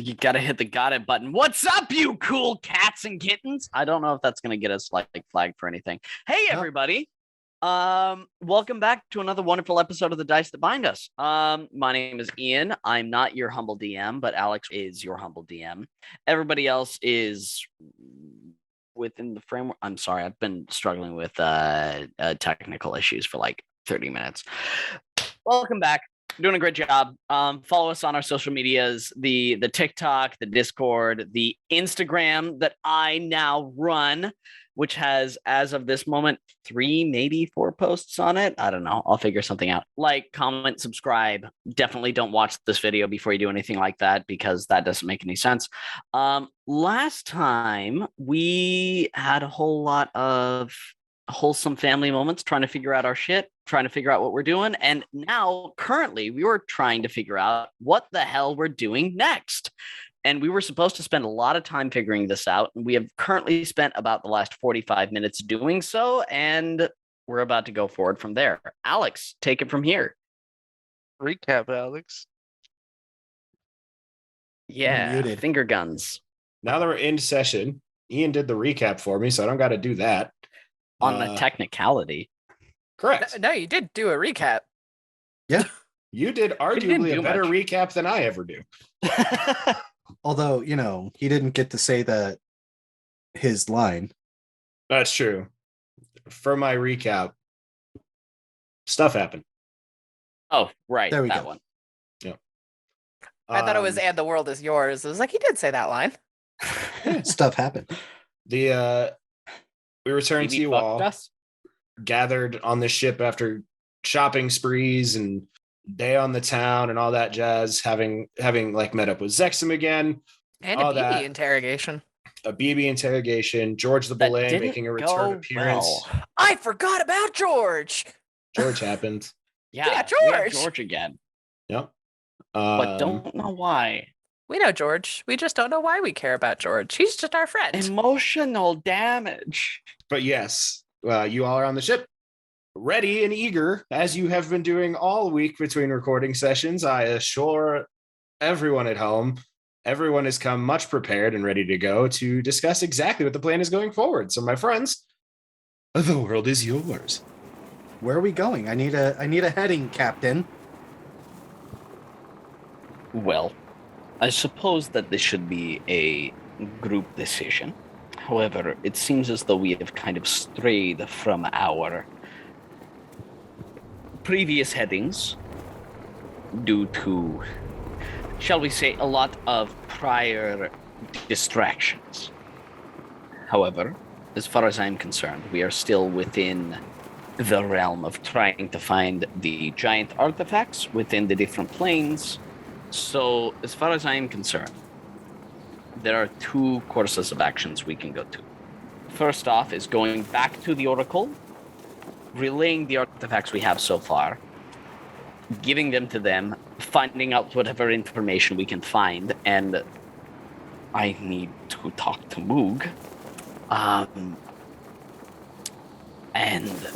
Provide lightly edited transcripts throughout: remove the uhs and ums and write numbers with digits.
You gotta hit the got it button. What's up, you cool cats and kittens? I don't know if that's gonna get us like flagged for anything. Hey, everybody. Welcome back to another wonderful episode of The Dice That Bind Us. My name is Ian. I'm not your humble DM, but Alex is your humble DM. Everybody else is within the framework. I'm sorry, I've been struggling with technical issues for like 30 minutes. Welcome back. Doing a great job. Follow us on our social medias, the TikTok, the Discord, the Instagram that I now run, which has, as of this moment, 3, maybe 4 posts on it. I don't know. I'll figure something out. Like, comment, subscribe. Definitely don't watch this video before you do anything like that, because that doesn't make any sense. Last time, we had a whole lot of wholesome family moments trying to figure out our shit, trying to figure out what we're doing. And now, currently, we were trying to figure out what the hell we're doing next. And we were supposed to spend a lot of time figuring this out. And we have currently spent about the last 45 minutes doing so. And we're about to go forward from there. Alex, take it from here. Recap, Alex. Yeah, finger guns. Now that we're in session, Ian did the recap for me, so I don't got to do that. On a technicality. Correct. No, you did do a recap. Yeah. You did arguably a better recap than I ever do. Although, you know, he didn't get to say that his line. That's true. For my recap, stuff happened. Oh, right. There we that go. One. Yeah. I thought it was "and the world is yours." I was like, he did say that line. Stuff happened. We returned to you all, gathered on the ship after shopping sprees and day on the town and all that jazz, having like met up with Zexum again. And a BB interrogation. A BB interrogation. George the Belay making a return appearance. Well. I forgot about George. George happened. Yeah, George. We have George again. Yep. But don't know why. We know George. We just don't know why we care about George. He's just our friend. Emotional damage. But yes, you all are on the ship, ready and eager, as you have been doing all week between recording sessions. I assure everyone at home, everyone has come much prepared and ready to go to discuss exactly what the plan is going forward. So, my friends, the world is yours. Where are we going? I need a heading, Captain. Well, I suppose that this should be a group decision. However, it seems as though we have kind of strayed from our previous headings due to, shall we say, a lot of prior distractions. However, as far as I'm concerned, we are still within the realm of trying to find the giant artifacts within the different planes. So, as far as I am concerned, there are 2 courses of actions we can go to. First off is going back to the Oracle, relaying the artifacts we have so far, giving them to them, finding out whatever information we can find, and I need to talk to Moog, and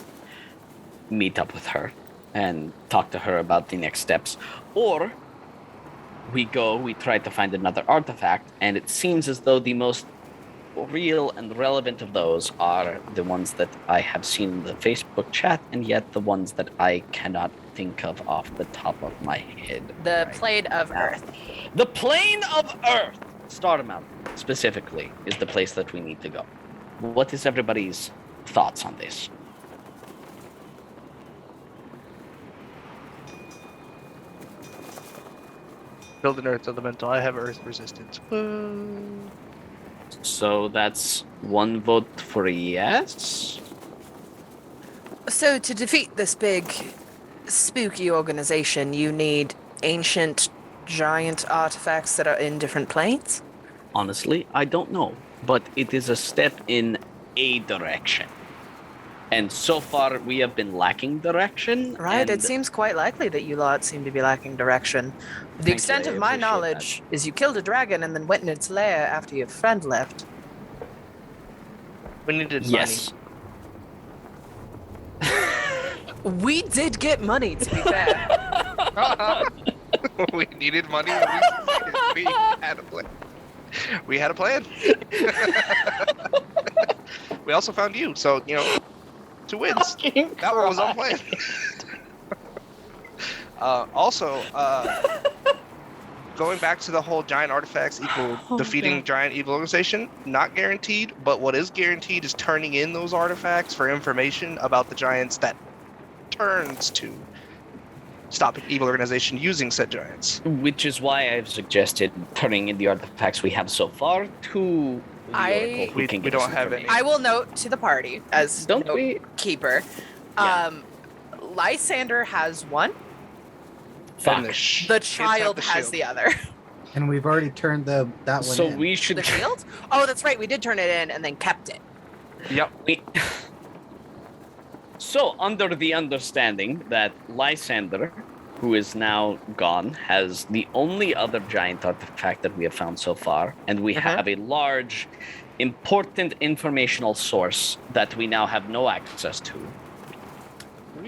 meet up with her and talk to her about the next steps. Or we try to find another artifact, and it seems as though the most real and relevant of those are the ones that I have seen in the Facebook chat, and yet the ones that I cannot think of off the top of my head. The plane of Earth. The plane of Earth! Star Mountain, specifically, is the place that we need to go. What is everybody's thoughts on this? Build an Earth Elemental. I have Earth Resistance. So that's 1 vote for yes? So to defeat this big, spooky organization, you need ancient, giant artifacts that are in different planes? Honestly, I don't know. But it is a step in a direction. And so far, we have been lacking direction. Right, it seems quite likely that you lot seem to be lacking direction. The extent of my knowledge is you killed a dragon and then went in its lair after your friend left. We needed money. Yes. We did get money, to be fair. We needed money. We had a plan. We had a plan. We also found you, so 2 wins. That one was on plan. Also, going back to the whole giant artifacts equal defeating giant evil organization, not guaranteed, but what is guaranteed is turning in those artifacts for information about the giants that turns to stopping evil organization using said giants. Which is why I've suggested turning in the artifacts we have so far to the Oracle, who We can give don't us have any. information. I will note to the party as Don't we? keeper. Yeah. Lysander has one. Fuck. And The child has shield. the other. And we've already turned that one So in. we should The shield? Oh, that's right. We did turn it in and then kept it. Yep. So, under the understanding that Lysander, who is now gone, has the only other giant artifact that we have found so far, and we have a large, important informational source that we now have no access to.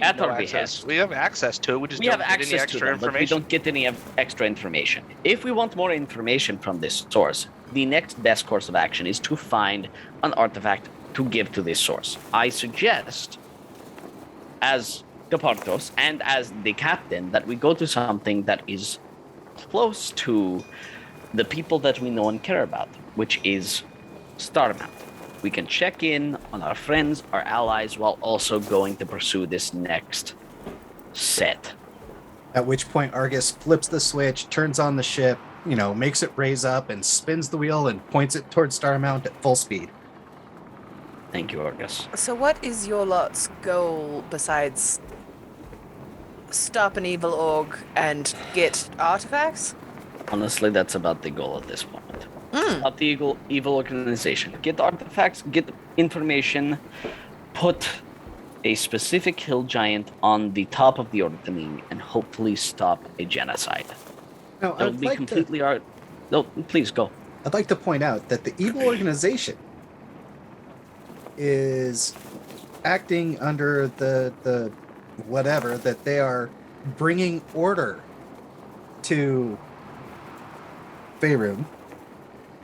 At our behest. We have access to it. We just We don't have get any access to extra them, but we information. don't get any extra information. If we want more information from this source, the next best course of action is to find an artifact to give to this source. I suggest, as Capartos and as the captain, that we go to something that is close to the people that we know and care about, which is Starmount. We can check in on our friends, our allies, while also going to pursue this next set. At which point Argus flips the switch, turns on the ship, makes it raise up and spins the wheel and points it towards Starmount at full speed. Thank you, Argus. So, what is your lot's goal besides stop an evil org and get artifacts? Honestly, that's about the goal at this moment. Stop the evil organization. Get artifacts, get information, put a specific hill giant on the top of the Ordaning, and hopefully stop a genocide. Now, That would be completely No, please go. I'd like to point out that the evil organization is acting under the whatever that they are bringing order to Faerun,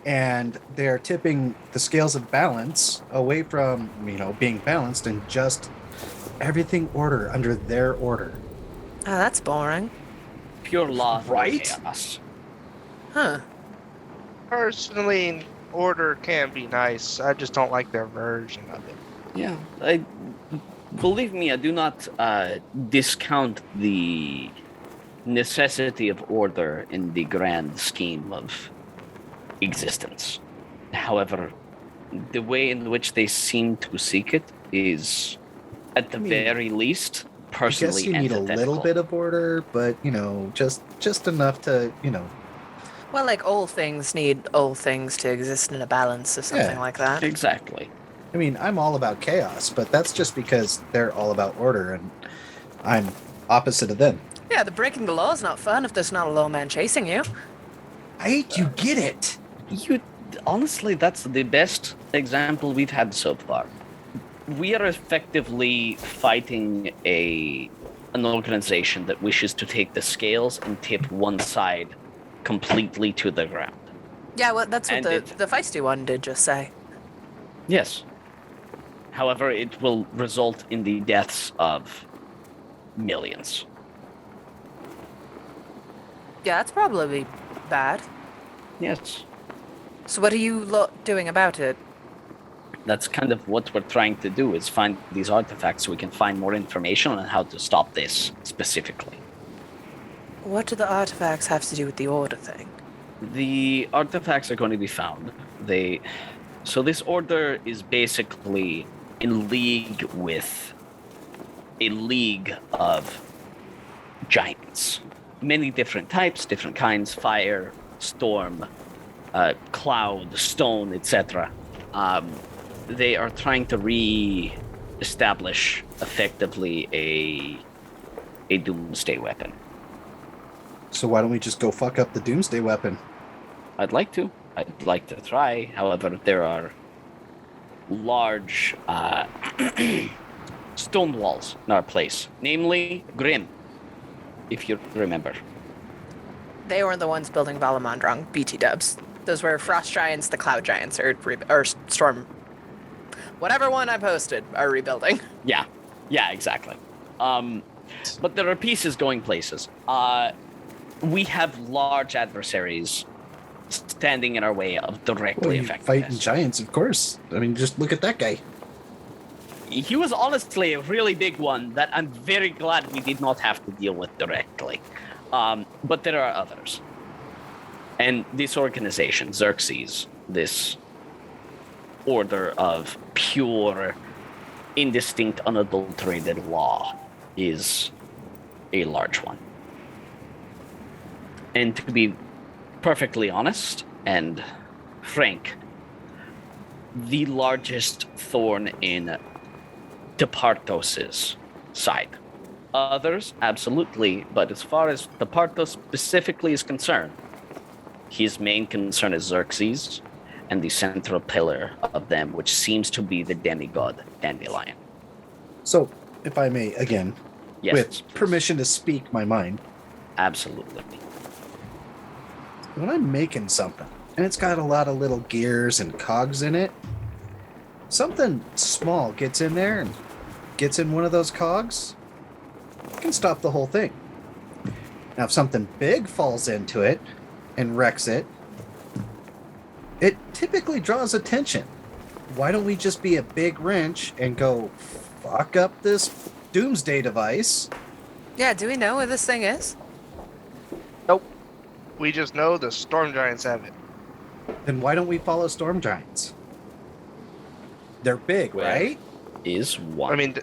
and they are tipping the scales of balance away from being balanced and just everything order under their order. Oh, that's boring. Pure law, Right? chaos. Huh. Personally, order can be nice. I just don't like their version of it. Yeah, believe me, I do not discount the necessity of order in the grand scheme of existence. However, the way in which they seem to seek it is, at the very least, I personally guess you need a little antithetical. bit of order, but just enough to Well, like all things need all things to exist in a balance or something Yeah. like that. Exactly. I mean, I'm all about chaos, but that's just because they're all about order, and I'm opposite of them. Yeah, the breaking the law is not fun if there's not a lawman chasing you. You get it. Honestly, that's the best example we've had so far. We are effectively fighting an organization that wishes to take the scales and tip one side completely to the ground. Yeah, well, that's what And the feisty one did just say. Yes. However, it will result in the deaths of millions. Yeah, that's probably bad. Yes. So what are you lot doing about it? That's kind of what we're trying to do, is find these artifacts so we can find more information on how to stop this specifically. What do the artifacts have to do with the order thing? The artifacts are going to be found. So this order is basically in league with a league of giants. Many different types, different kinds: fire, storm, cloud, stone, etc. They are trying to re-establish effectively a doomsday weapon. So why don't we just go fuck up the doomsday weapon? I'd like to try. However, there are large stone walls in our place, namely Grim, if you remember. They were the ones building Valamandrong, BT dubs. Those were Frost Giants, the Cloud Giants, or Storm. Whatever one I posted are rebuilding. Yeah, exactly. But there are pieces going places. We have large adversaries standing in our way of directly affecting fighting us. giants, of course. I mean, just look at that guy. He was honestly a really big one that I'm very glad we did not have to deal with directly. But there are others. And this organization, Xerxes, this order of pure, indistinct, unadulterated law, is a large one. And to be perfectly honest and frank, the largest thorn in Departos' side. Others, absolutely, but as far as Departos specifically is concerned, his main concern is Xerxes and the central pillar of them, which seems to be the demigod Dandelion. So, if I may, again, Yes, with please. permission to speak my mind, Absolutely. when I'm making something and it's got a lot of little gears and cogs in it, something small gets in there and gets in one of those cogs, it can stop the whole thing. Now, if something big falls into it and wrecks it, it typically draws attention. Why don't we just be a big wrench and go fuck up this doomsday device? Yeah, do we know where this thing is? We just know the storm giants have it. Then why don't we follow storm giants? They're big, Where? right? Is one. I mean,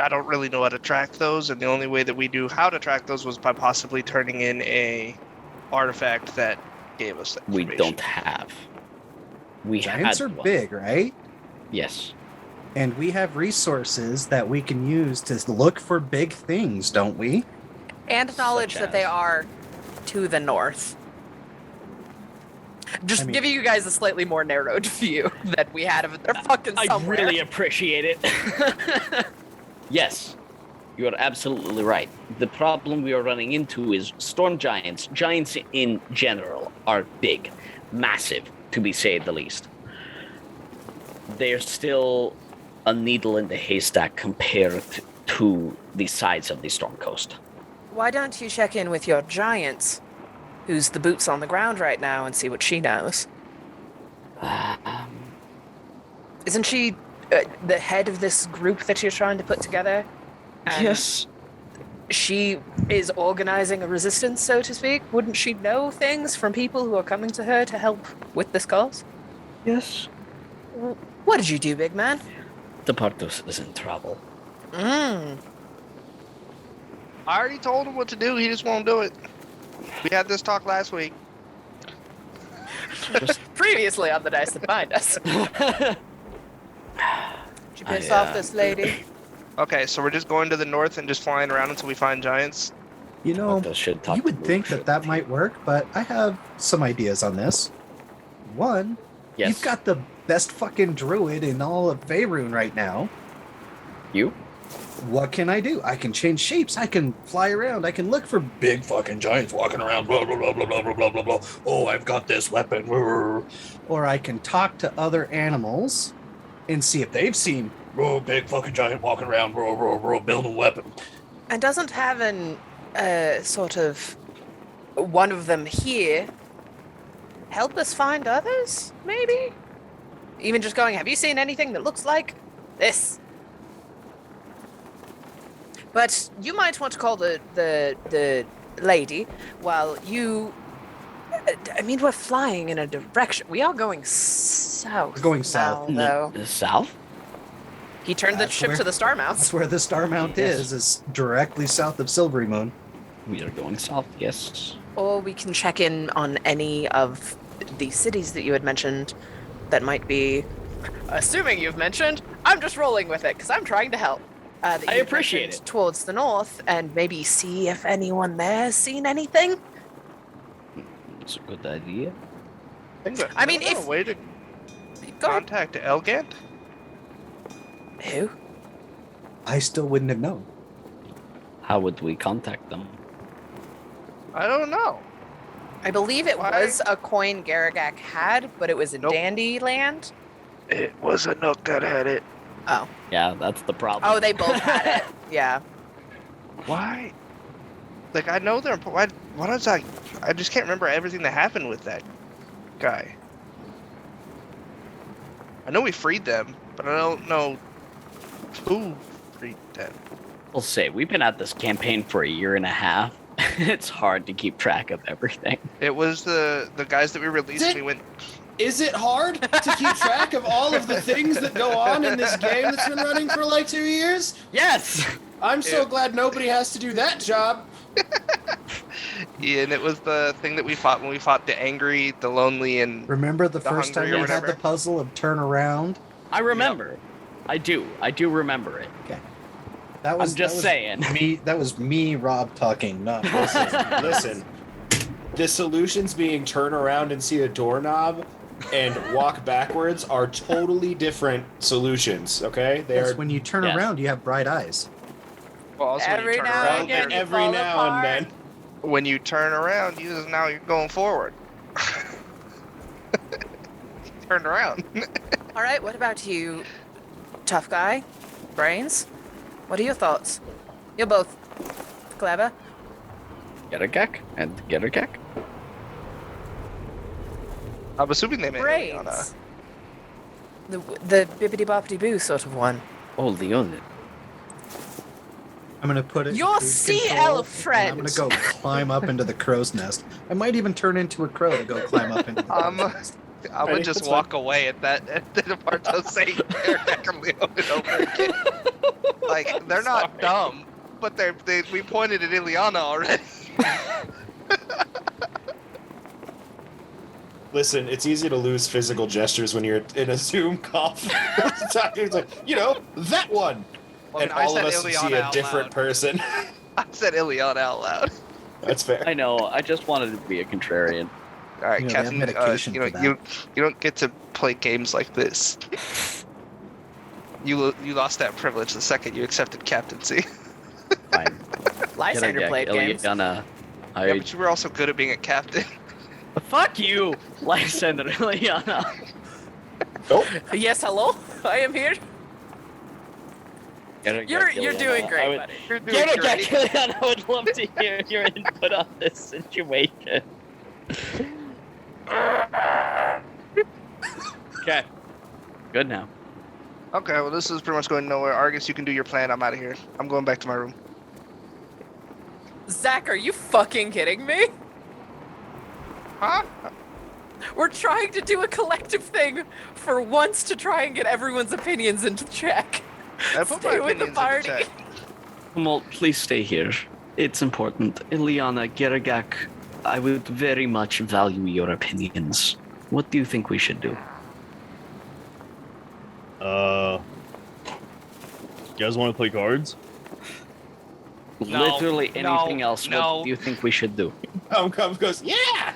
I don't really know how to track those, and the only way that we knew how to track those was by possibly turning in a artifact that gave us that we information. don't have. We Giants had are one. big, right? Yes. And we have resources that we can use to look for big things, don't we? And knowledge Such that they as? are to the north. Just I mean- giving you guys a slightly more narrowed view that we had of it. They're fucking I somewhere. really appreciate it. Yes, you are absolutely right. The problem we are running into is storm giants. Giants in general are big, massive, to be say the least. They're still a needle in the haystack compared to the size of the storm coast. Why don't you check in with your giants, who's the boots on the ground right now, and see what she knows? Isn't she the head of this group that you're trying to put together? And Yes. she is organizing a resistance, so to speak. Wouldn't she know things from people who are coming to her to help with this cause? Yes. What did you do, big man? Departos is in trouble. I already told him what to do. He just won't do it. We had this talk last week. Previously on the Dice That Bind Us. Did you piss off this lady? Okay, so we're just going to the north and just flying around until we find giants. You know, Departos should talk you to would think Luke. that might work, but I have some ideas on this. One, Yes. you've got the best fucking druid in all of Faerun right now. You? What can I do? I can change shapes. I can fly around. I can look for big fucking giants walking around. Blah blah blah blah blah blah blah blah blah. Oh, I've got this weapon. Or I can talk to other animals and see if they've seen big fucking giant walking around, building a weapon. And doesn't having sort of one of them here help us find others, maybe? Even just going, have you seen anything that looks like this? But you might want to call the lady while you... I mean, we're flying in a direction. We are going south. We're going south. now, though. The south? He turned the That's ship where- to the Star That's Mounts. where the Star Mount Yes. is directly south of Silvery Moon. We are going south, yes. Or we can check in on any of the cities that you had mentioned that might be... Assuming you've mentioned, I'm just rolling with it because I'm trying to help. That I you've appreciate mentioned it. Towards the north, and maybe see if anyone there has seen anything. It's a good idea. I mean, Isn't there if- a way to Go ahead. contact Elgant? Who? I still wouldn't have known. How would we contact them? I don't know. I believe it Why? was a coin Garagak had, but it was in Nope. Dandy Land. It was a Nook that had it. Oh. Yeah, that's the problem. Oh, they both had it. Yeah. Why? Like, I know they're. Why does I just can't remember everything that happened with that guy. I know we freed them, but I don't know who freed them. We'll say we've been at this campaign for a year and a half. It's hard to keep track of everything. It was the guys that we released. Did- We went. Is it hard to keep track of all of the things that go on in this game that's been running for like 2 years? Yes. I'm so glad nobody has to do that job. Yeah, and it was the thing that we fought when we fought the angry, the lonely, and Remember the first time hungry we or had the whatever? puzzle of turn around? I remember. I do remember it. That was I'm just saying. me. That was me, Rob, talking. Not Listen, the solutions being turn around and see a doorknob and walk backwards are totally different solutions, okay? They Yes, are when you turn Yes. around, you have bright eyes. well, also when you Every turn now around, and again, you every fall now apart. and then. when you turn around, now you're going forward. Turn around. All right, what about you, tough guy? Brains? What are your thoughts? You're both clever. Get a geck and get a geck. I'm assuming they meant Ileana. Brains. The bibbity boppity boo sort of one. Oh, Leon. I'm gonna put it. in Your cruise sea control, elf and friend. I'm gonna go climb up into the crow's nest. I might even turn into a crow to go climb up into the crow's nest. I'm Ready? gonna just That's walk away at the part of saying Eric and Leon over again. Like, they're not Sorry. dumb, but we pointed at Ileana already. Listen, it's easy to lose physical gestures when you're in a Zoom call. It's like, that one! Well, And I all of said us Ileana see a out different loud. person. I said Ileana out loud. That's fair. I know. I just wanted to be a contrarian. All right, You know, they have Captain. medication for that. You don't get to play games like this. You lost that privilege the second you accepted captaincy. Fine. Lysander played games. Lysander. Yeah, but you were also good at being a captain. Fuck you, Lysander Ileana. Yes, hello. I am here. You're doing great, buddy. You're doing Get a great. geck, Ileana. I would love to hear your input on this situation. Okay. Good now. Okay, well, this is pretty much going nowhere. Argus, you can do your plan. I'm out of here. I'm going back to my room. Zach, are you fucking kidding me? Huh? We're trying to do a collective thing for once to try and get everyone's opinions into check. I put my Stay with the opinions in party. check. Well, please stay here. It's important. Ileana, Geragak, I would very much value your opinions. What do you think we should do? You guys want to play cards? No, Literally anything no, else. no. What do you think we should do? Comes goes, yeah!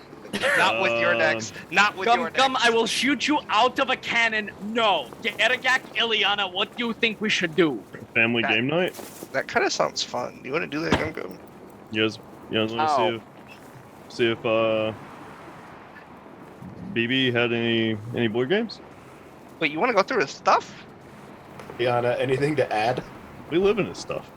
Not with your decks. Not with your Come, decks. I will shoot you out of a cannon. No. Geragak, Ileana, what do you think we should do? Family Okay. game night? That kind of sounds fun. You want to do that, Gum Gum? You guys want to see if BB had any board games? Wait, you want to go through his stuff? Liana, anything to add? We live in his stuff.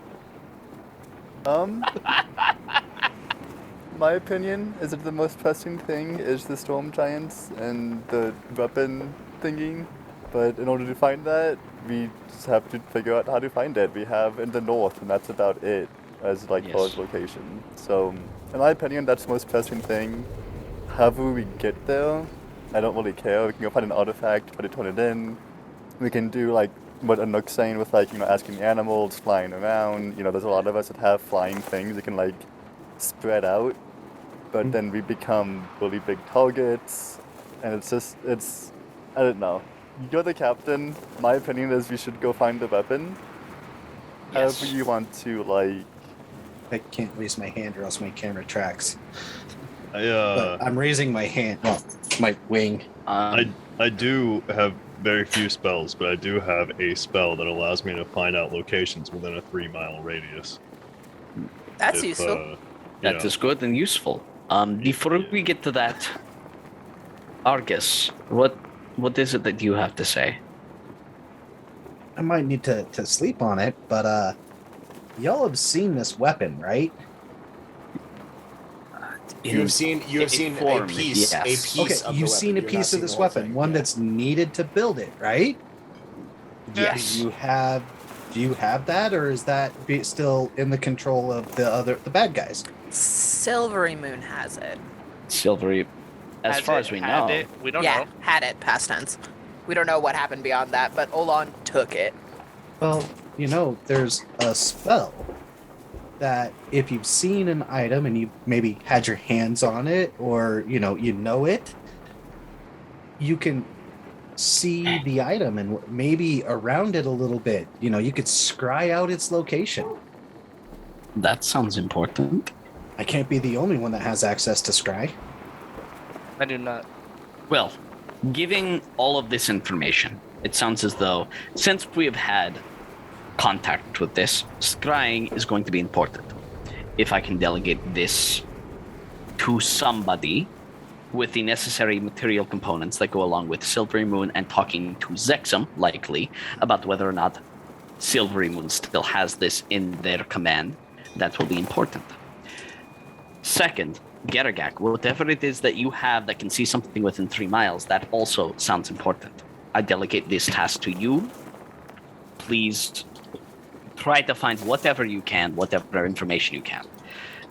My opinion is that the most pressing thing is the storm giants and the weapon thingy. But in order to find that, we just have to figure out how to find it. We have in the north, and that's about it as Yes. first location. So, in my opinion, that's the most pressing thing. However we get there, I don't really care. We can go find an artifact, try to turn it in. We can do like what Anook's saying with asking the animals, flying around. There's a lot of us that have flying things that can spread out, but then we become really big targets, and it's I don't know. You're the captain. My opinion is we should go find the weapon. Yes. However you want to I can't raise my hand or else my camera tracks. I But I'm raising my hand. Well, my wing. I do have very few spells, but I do have a spell that allows me to find out locations within a 3-mile radius. That's If, useful. you That know, is good and useful. Before we get to that, Argus, what is it that you have to say? I might need to sleep on it, but y'all have seen this weapon, right? You have seen a piece. yes. A piece. Okay, of the you've seen a weapon. You're not piece of seeing this the whole weapon, thing. one Yeah. that's needed to build it, right? Yes. Do you have that, or is that still in the control of the bad guys? Silvery Moon has it. Silvery, as Has far it, as we had know. it, we don't Yeah, know. had it, past tense. We don't know what happened beyond that, but Olan took it. Well, there's a spell that if you've seen an item and you maybe had your hands on it, or you know it, you can see the item and maybe around it a little bit. You could scry out its location. That sounds important. I can't be the only one that has access to scry. I do not. Well, giving all of this information, it sounds as though since we have had contact with this, scrying is going to be important. If I can delegate this to somebody with the necessary material components that go along with Silvery Moon and talking to Zexum, likely, about whether or not Silvery Moon still has this in their command, that will be important. Second, Geragak, whatever it is that you have that can see something within 3 miles, that also sounds important. I delegate this task to you. Please try to find whatever you can, whatever information you can.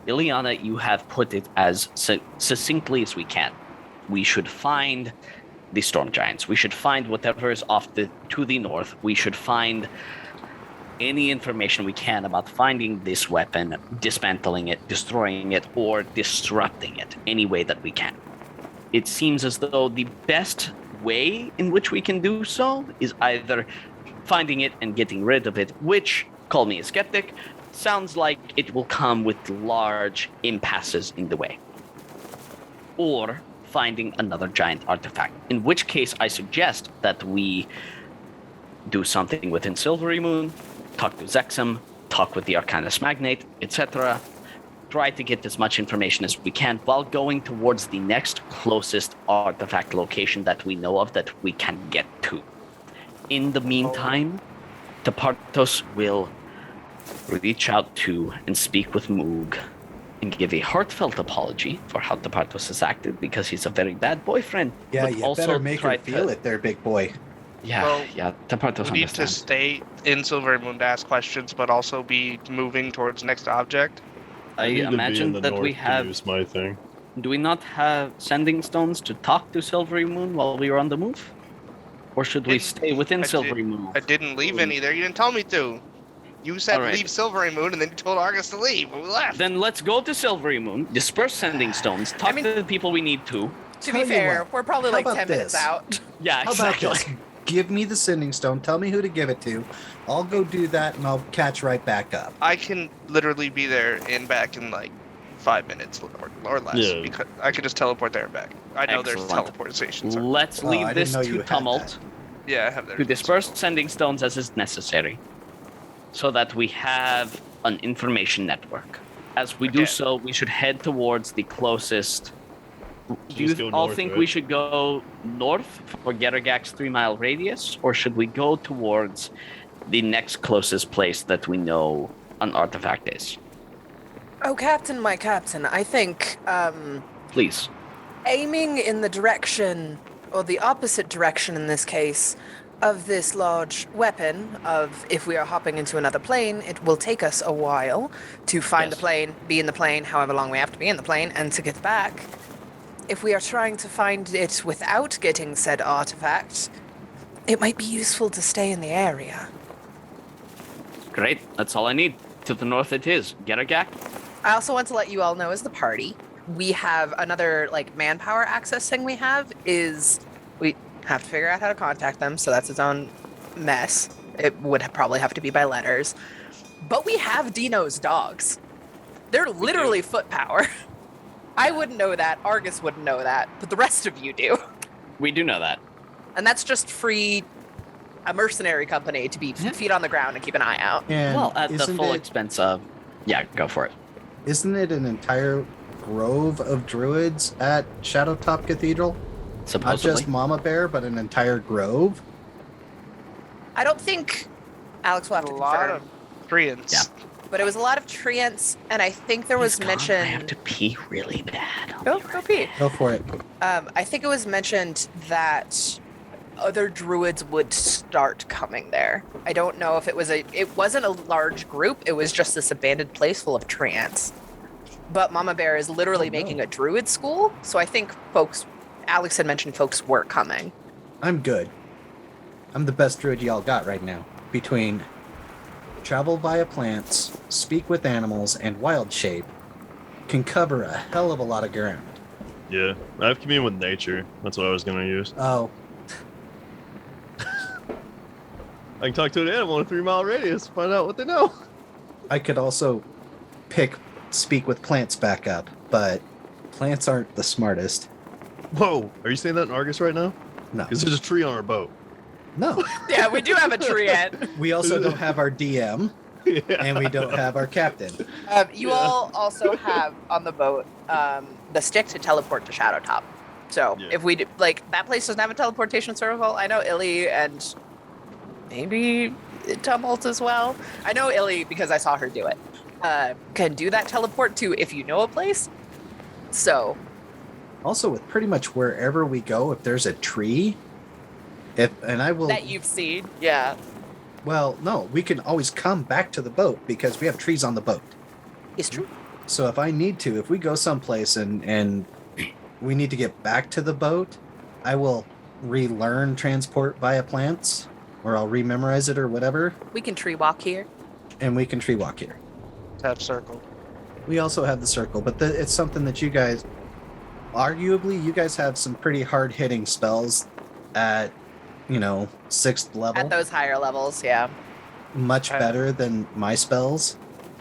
Ileana, you have put it as succinctly as we can. We should find the storm giants. We should find whatever is to the north. We should find any information we can about finding this weapon, dismantling it, destroying it, or disrupting it any way that we can. It seems as though the best way in which we can do so is either finding it and getting rid of it, which, call me a skeptic, sounds like it will come with large impasses in the way. Or finding another giant artifact, in which case I suggest that we do something within Silvery Moon, talk to Zexum, talk with the Arcanus Magnate, etc. Try to get as much information as we can while going towards the next closest artifact location that we know of that we can get to. In the meantime, Tepartos will reach out to and speak with Moog and give a heartfelt apology for how Tepartos has acted, because he's a very bad boyfriend. Yeah, but you also better make try her feel it there, big boy. Yeah, Well, Tepartos We need to understands. stay in Silver Moon to ask questions, but also be moving towards next object. I need to be imagine in the that north we to have. use my thing. Do we not have sending stones to talk to Silvery Moon while we are on the move? Or should we Didn't- stay within I did- Silvery Moon? I didn't leave any there. You didn't tell me to. You said Alright. leave Silvery Moon, and then you told Argus to leave. We left. Then let's go to Silvery Moon, disperse sending stones, talk mean- to the people we need to. To Tell be you fair, what, we're probably how like about 10 minutes this? out. Yeah, How about exactly. this? Give me the sending stone. Tell me who to give it to. I'll go do that, and I'll catch right back up. I can literally be there and back in like 5 minutes or less. Yeah. Because I could just teleport there and back. I know there's Excellent. teleportation. So Let's Oh, I leave didn't this know you to had Tumult yeah, I have there. to disperse sending stones as is necessary, so that we have an information network. As we do Okay. so, we should head towards the closest. Do Just you go all north, think right? we should go north for Geragak's 3-mile radius, or should we go towards the next closest place that we know an artifact is? Oh, Captain, my Captain, I think Please. aiming in the direction, or the opposite direction in this case, of this large weapon, of if we are hopping into another plane, it will take us a while to find Yes. the plane, be in the plane, however long we have to be in the plane, and to get back. If we are trying to find it without getting said artifact, it might be useful to stay in the area. Great. That's all I need. To the north it is. Geragak? I also want to let you all know, as the party, we have another manpower access thing we have is we have to figure out how to contact them, so that's its own mess. It would probably have to be by letters. But we have Dino's dogs. They're literally foot power. I wouldn't know that, Argus wouldn't know that, but the rest of you do. We do know that. And that's just free a mercenary company to be feet on the ground and keep an eye out. And Well, at the isn't full it- expense of... Yeah, go for it. Isn't it an entire grove of druids at Shadowtop Cathedral? Not Supposedly. just Mama Bear, but an entire grove? I don't think Alex will have A to lot confirm, of treants. Yeah. but it was a lot of treants, and I think there was He's gone. I have mention. to pee really bad. I'll Go be go right pee. Go for it. I think it was mentioned that other druids would start coming there. I don't know if it wasn't a large group, it was just this abandoned place full of treants. But Mama Bear is literally making a druid school, so I think Alex had mentioned folks were coming. I'm good. I'm the best druid y'all got right now. Between travel via plants, speak with animals, and wild shape, can cover a hell of a lot of ground. Yeah, I have commune with nature. That's what I was gonna use. Oh, I can talk to an animal in a 3-mile radius, find out what they know. I could also speak with plants back up, but plants aren't the smartest. Whoa, are you saying that in Argus right now? No. Because there's a tree on our boat. No. Yeah, we do have a treant. We also don't have our DM, Yeah. and we don't have our captain. You all also have on the boat the stick to teleport to Shadowtop. So Yeah. if we do, that place doesn't have a teleportation circle. I know Illy and maybe Tumult as well. I know Illy because I saw her do it. Can do that teleport to if you know a place. So Also, with pretty much wherever we go, if there's a tree, that you've seen, yeah. Well, no, we can always come back to the boat because we have trees on the boat. It's true. So if I need to, if we go someplace and we need to get back to the boat, I will relearn transport via plants, or I'll rememorize it or whatever, We can tree walk here. and we can tree walk here. Tap circle. We also have the circle, but it's something that you guys, arguably, you guys have some pretty hard-hitting spells at, 6th level. At those higher levels, yeah. Much better than my spells.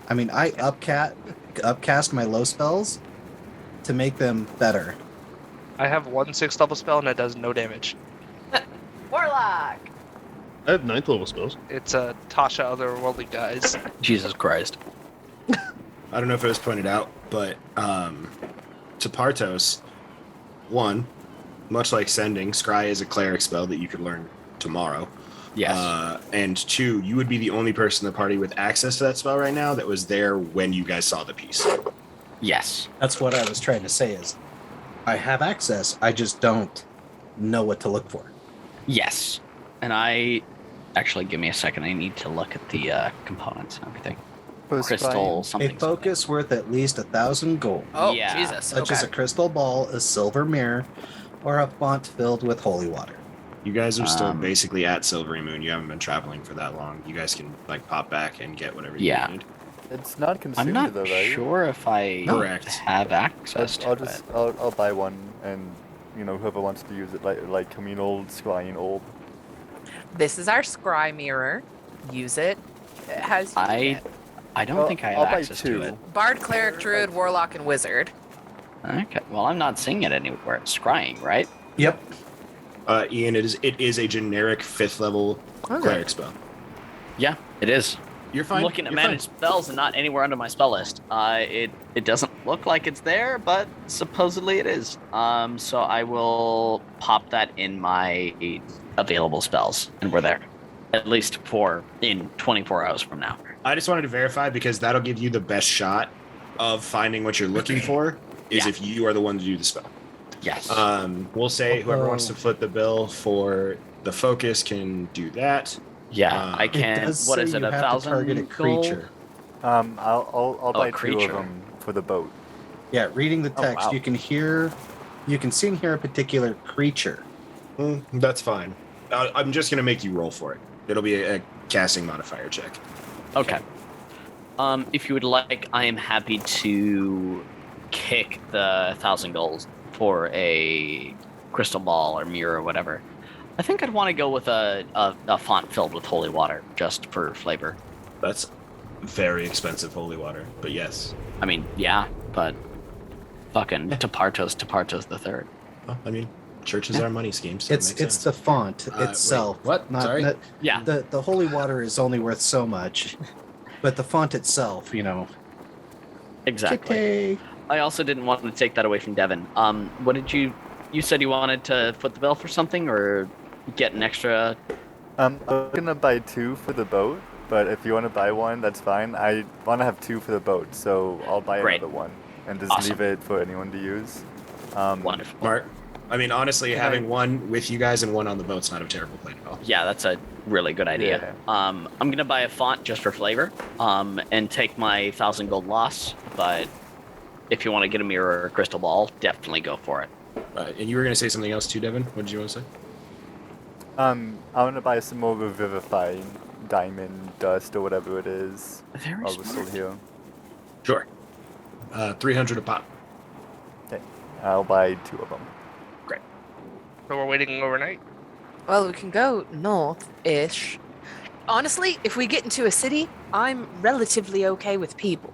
I mean, I upcast my low spells to make them better. I have 1 6th level spell and it does no damage. Warlock. I have 9th level spells. It's a Tasha Otherworldly Guys. Jesus Christ. I don't know if it was pointed out, but to Partos, one, much like Sending, Scry is a cleric spell that you could learn tomorrow. Yes. And two, you would be the only person in the party with access to that spell right now that was there when you guys saw the piece. Yes. That's what I was trying to say is I have access, I just don't know what to look for. Yes. And actually, give me a second. I need to look at the components and everything. Crystal, something. A focus worth at least 1,000 gold, Oh, Yeah. Jesus. such Okay. as a crystal ball, a silver mirror, or a font filled with holy water. You guys are still Um, basically at Silvery Moon. You haven't been traveling for that long. You guys can pop back and get whatever you Yeah. need. It's not I'm consumed not though, right? sure if I Correct. have access to I'll it. just I'll buy one, and whoever wants to use it, like communal scrying orb. This is our scry mirror. Use it. It has I don't Well, think I have I'll buy access 2. to it. Bard, Cleric, Druid, Warlock, and Wizard. Okay. Well, I'm not seeing it anywhere. It's scrying, right? Yep. Ian, it is a generic 5th level cleric spell. Yeah, it is. You're fine. I'm looking at You're managed spells and not anywhere under my spell list. It doesn't look like it's there, but supposedly it is. So I will pop that in my available spells, and we're there. At least in 24 hours from now. I just wanted to verify because that'll give you the best shot of finding what you're looking for is Yeah. if you are the one to do the spell. Yes. We'll say whoever wants to foot the bill for the focus can do that. yeah, I it can. does What say is it? you have to 1,000 target a gold? creature. I'll buy 2 creature. of them for the boat. Yeah, reading the Oh, text, wow. you can see and hear a particular creature. That's fine. I'm just going to make you roll for it. It'll be a casting modifier check. Okay. If you would like, I am happy to kick the 1,000 gold for a crystal ball or mirror or whatever. I think I'd want to go with a font filled with holy water just for flavor. That's very expensive holy water, but yes. I mean, yeah, but fucking Tapartos the third. Well, I mean, churches are money schemes. So It's the font wait, itself. what? Not, Sorry? Yeah. The holy water is only worth so much, but the font itself, Exactly. Kitty. I also didn't want to take that away from Devin. What did you said you wanted to foot the bill for something or get an extra? I'm gonna buy 2 for the boat, but if you want to buy one, that's fine. I want to have 2 for the boat, so I'll buy Great. another one and just Awesome. leave it for anyone to use. Wonderful. Mark, I mean, honestly, having one with you guys and one on the boat's not a terrible plan at all. Yeah, that's a really good idea. I'm gonna buy a font just for flavor, and take my 1,000 gold loss. But if you want to get a mirror or a crystal ball, definitely go for it. And you were going to say something else too, Devin? What did you want to say? I want to buy some more revivifying diamond dust or whatever it is. Very While we're still here. Sure. 300 a pop. Okay, I'll buy 2 of them. So we're waiting overnight. Well, we can go north-ish. Honestly, if we get into a city, I'm relatively okay with people.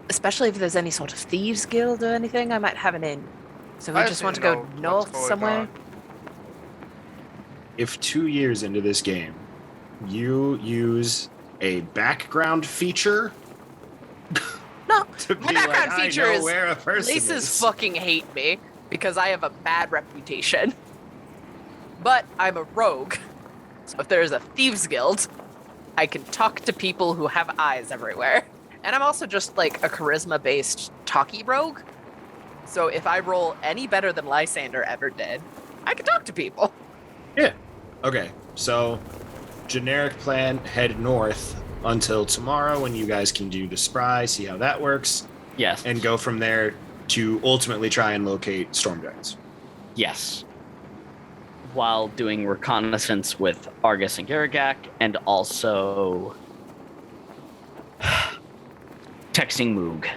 Especially if there's any sort of thieves guild or anything, I might have an in. So we I just want to don't go know what's north going somewhere. on. If 2 years into this game, you use a background feature No, to my be background like, feature I know is where a person places is. fucking hate me because I have a bad reputation. But I'm a rogue. So if there's a thieves guild, I can talk to people who have eyes everywhere. And I'm also just like a charisma-based talky rogue. So if I roll any better than Lysander ever did, I can talk to people. Yeah. Okay, so generic plan, head north until tomorrow when you guys can do the spry, see how that works, Yes. and go from there to ultimately try and locate storm giants. Yes. While doing reconnaissance with Argus and Garagak, and also texting Moog.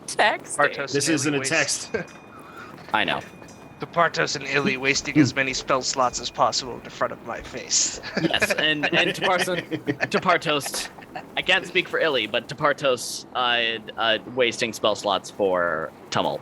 Text. Partos This and isn't Illy a waste- text. I know. The Partos and Illy wasting as many spell slots as possible in front of my face. Yes, and to Partos, I can't speak for Illy, but to Partos, wasting spell slots for Tumult.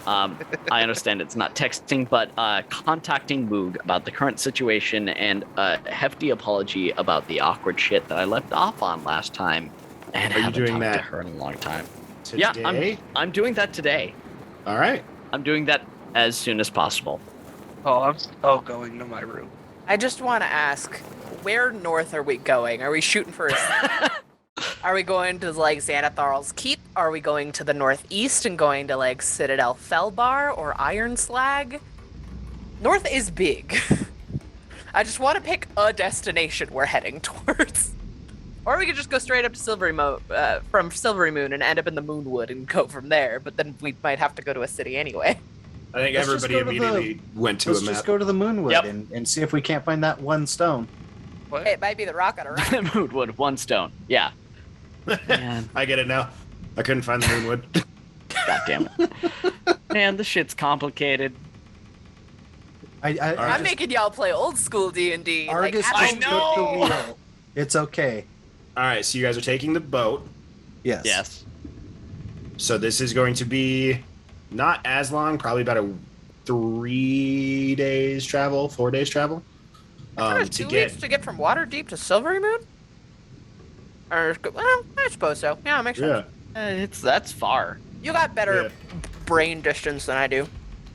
I understand it's not texting, but contacting Moog about the current situation and a hefty apology about the awkward shit that I left off on last time. And Are you haven't doing talked that to her in a long time. Today? Yeah, I'm doing that today. All right. I'm doing that as soon as possible. Oh, I'm so going to my room. I just want to ask, where north are we going? Are we shooting for a... Are we going to, like, Xanatharl's Keep? Are we going to the northeast and going to, like, Citadel Felbar or Iron Slag? North is big. I just want to pick a destination we're heading towards. Or we could just go straight up to from Silvery Moon and end up in the Moonwood and go from there, but then we might have to go to a city anyway. I think Let's just everybody go to the- immediately went to Let's a map. just go to the Moonwood Yep. and see if we can't find that one stone. What? It might be the rock on a rock. Moodwood, one stone. Yeah. Man, I get it now. I couldn't find the Moonwood. God damn it. Man, the shit's complicated. I All right. I'm making y'all play old school D&D. Argus like, just I took the know! wheel. It's okay. All right, so you guys are taking the boat. Yes. Yes. So this is going to be not as long, probably about a 3 days travel, 4 days travel. Sort of To 2 get weeks to get from Waterdeep to Silvery Moon? Or, well, I suppose so. Yeah, it makes sense. yeah, That's far. You got better Yeah. brain distance than I do.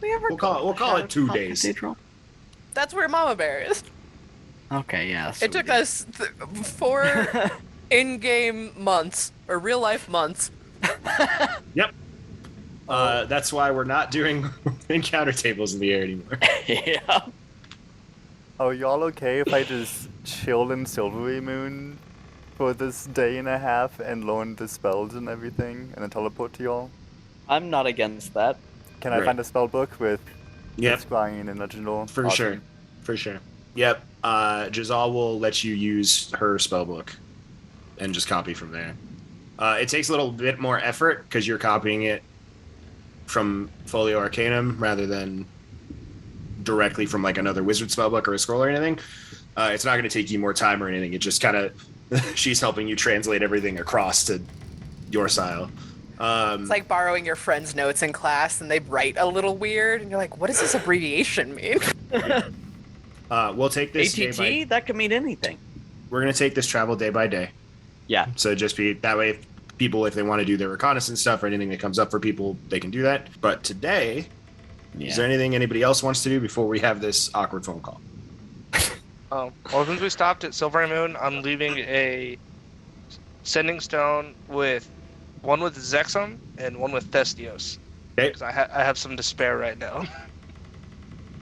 we'll call it 2 days. Cathedral? That's where Mama Bear is. Okay, yeah. It took us 4 in-game months, or real-life months. That's why we're not doing encounter tables in the air anymore. Yeah. Oh, y'all okay if I just chill in Silvery Moon for this day and a half and learn the spells and everything and then teleport to y'all? I'm not against that. Can I Right. find a spell book with Yep, Scrying and Legend Lore? for Awesome. sure. For sure. Yep. Giselle will let you use her spellbook and just copy from there. It takes a little bit more effort because you're copying it from Folio Arcanum rather than directly from like another wizard spellbook or a scroll or anything. It's not going to take you more time or anything. It just kind of she's helping you translate everything across to your style. It's like borrowing your friend's notes in class and they write a little weird, and you're like, what does this abbreviation mean? We'll take this day by, ATT? That could mean anything. we're going to take this travel day by day. Yeah. So just be that way. people, if they want to do their reconnaissance stuff or anything that comes up for people, they can do that. But today, is there anything anybody else wants to do before we have this awkward phone call? Well, since we stopped at Silver Moon, I'm leaving a sending stone with one with Zexum and one with Thestios. Okay. Because I have some to spare right now.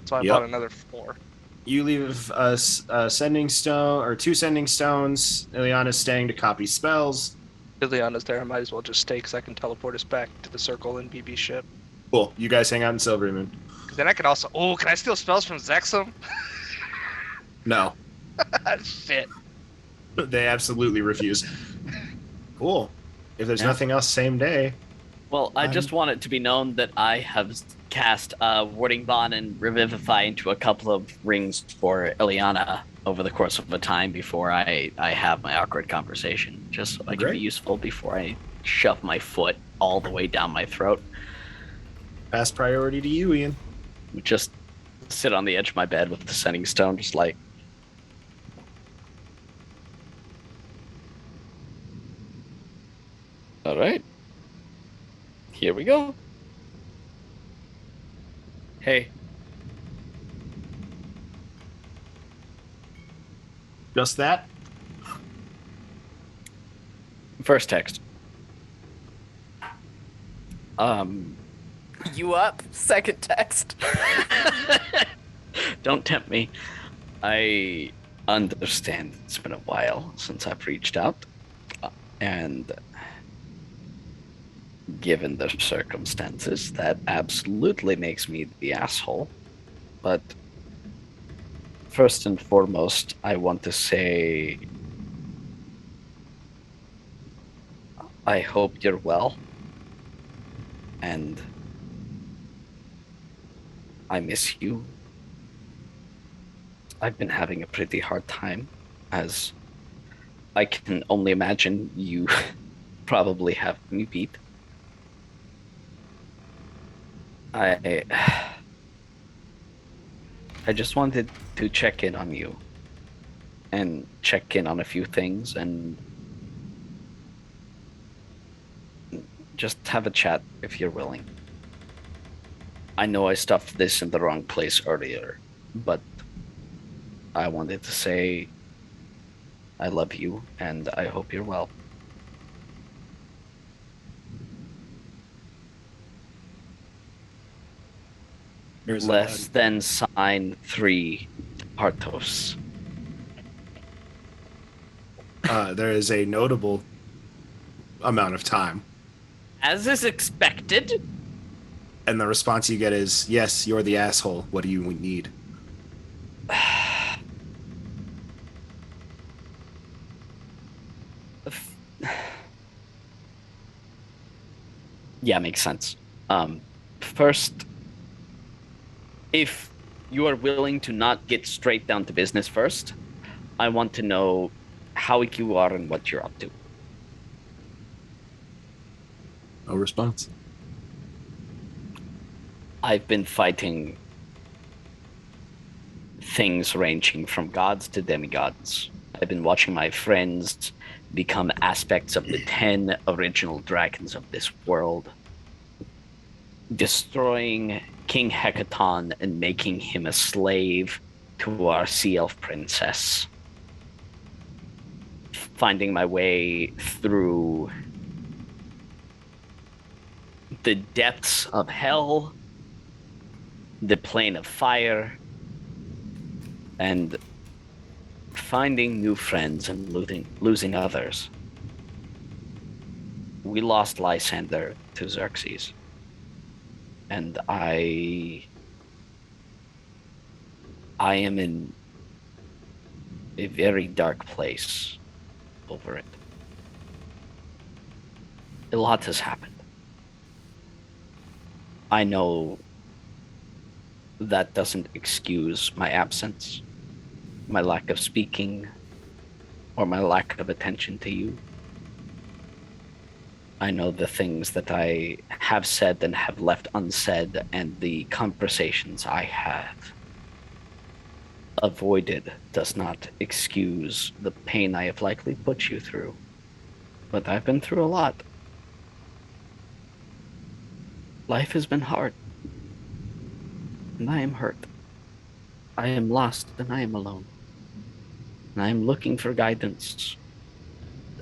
So I Yep. bought another 4. You leave us a sending stone or 2 sending stones. Ileana's staying to copy spells. Liliana's there. I might as well just stay because I can teleport us back to the circle and BB ship. Cool. You guys hang out in Silver Moon. Because then I can also... Oh, can I steal spells from Zexum? No, Shit. they absolutely refuse. Cool. If there's Yeah. nothing else, same day. Well, I just want it to be known that I have cast Warding Bond and Revivify into a couple of rings for Ileana over the course of a time before I have my awkward conversation, just so I can Great. be useful before I shove my foot all the way down my throat. Pass priority to you, Ian. Just sit on the edge of my bed with the sending stone, just like... All right. Here we go. Hey. Just that? First text. You up? Second text. Don't tempt me. I understand it's been a while since I've reached out. And given the circumstances, that absolutely makes me the asshole. But first and foremost, I want to say I hope you're well. And I miss you. I've been having a pretty hard time, as I can only imagine you probably have me beat. I just wanted to check in on you and check in on a few things and just have a chat if you're willing. I know I stuffed this in the wrong place earlier, but I wanted to say I love you and I hope you're well. There's Less than sign 3 Partos. there is a notable amount of time. As is expected. And the response you get is, yes, you're the asshole. What do you need? Yeah, makes sense. First, if you are willing to not get straight down to business first, I want to know how you are and what you're up to. No response. I've been fighting things ranging from gods to demigods. I've been watching my friends become aspects of the 10 original dragons of this world, destroying King Hecaton and making him a slave to our sea elf princess, finding my way through the depths of hell, the plane of fire, and finding new friends and losing others. We lost Lysander to Xerxes, and I am in a very dark place over it. A lot has happened. I know that doesn't excuse my absence, my lack of speaking, or my lack of attention to you. I know the things that I have said and have left unsaid, and the conversations I have avoided does not excuse the pain I have likely put you through. but I've been through a lot. Life has been hard, and I am hurt. I am lost, and I am alone. And I am looking for guidance.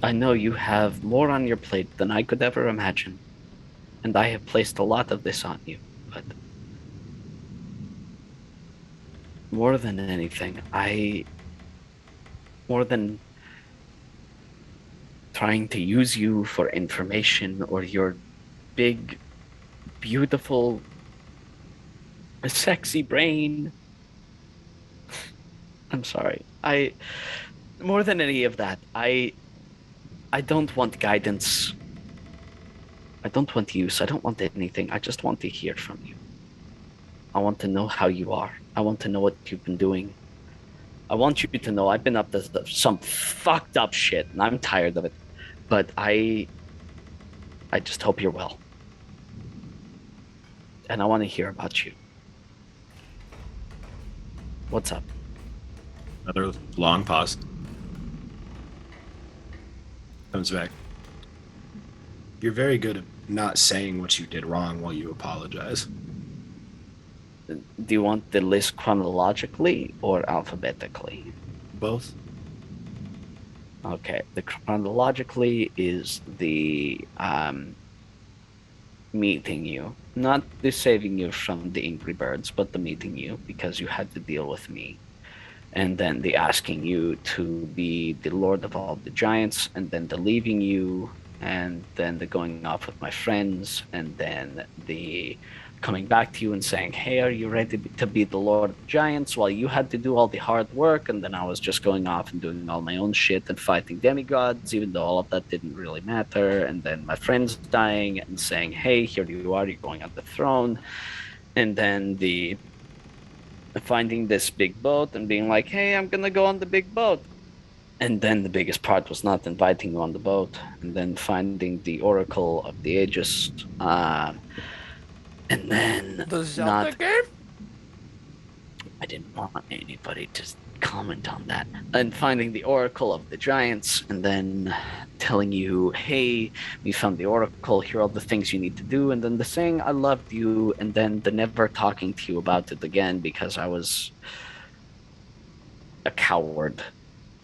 I know you have more on your plate than I could ever imagine, and I have placed a lot of this on you, but more than anything, more than trying to use you for information or your big, beautiful, sexy brain. I'm sorry. More than any of that, I don't want guidance. I don't want use. I don't want anything. I just want to hear from you. I want to know how you are. I want to know what you've been doing. I want you to know I've been up to some fucked up shit, and I'm tired of it. But I just hope you're well. And I want to hear about you. What's up? Another long pause. Comes back. You're very good at not saying what you did wrong while you apologize. Do you want the list chronologically or alphabetically? Both? Okay, the chronologically is the meeting you, not the saving you from the Angry Birds, but the meeting you because you had to deal with me. And then the asking you to be the Lord of all the Giants, and then the leaving you, and then the going off with my friends, and then the coming back to you and saying, hey, are you ready to be the Lord of the Giants? While you had to do all the hard work, and then I was just going off and doing all my own shit and fighting demigods, even though all of that didn't really matter. And then my friends dying and saying, hey, here you are, you're going on the throne. And then the finding this big boat and being like, hey, I'm gonna go on the big boat. And then the biggest part was not inviting you on the boat, and then finding the Oracle of the Aegis, and then The Zelda game? I didn't want anybody to comment on that. And finding the Oracle of the Giants, and then telling you, hey, we found the Oracle, here are all the things you need to do, and then the saying, I loved you, and then the never talking to you about it again because I was a coward,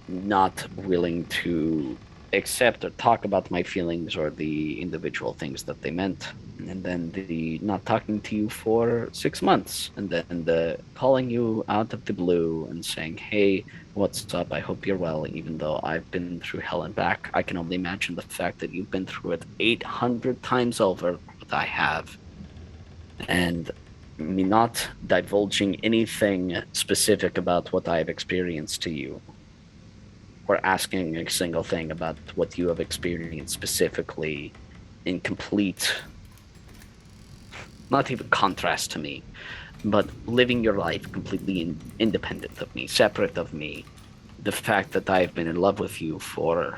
not willing to accept or talk about my feelings or the individual things that they meant. And then the not talking to you for 6 months, and then the calling you out of the blue and saying, hey, what's up, I hope you're well, even though I've been through hell and back. I can only imagine the fact that you've been through it 800 times over what I have, and me not divulging anything specific about what I've experienced to you, or asking a single thing about what you have experienced specifically in complete, not even contrast to me, but living your life completely independent of me, separate of me. The fact that I've been in love with you for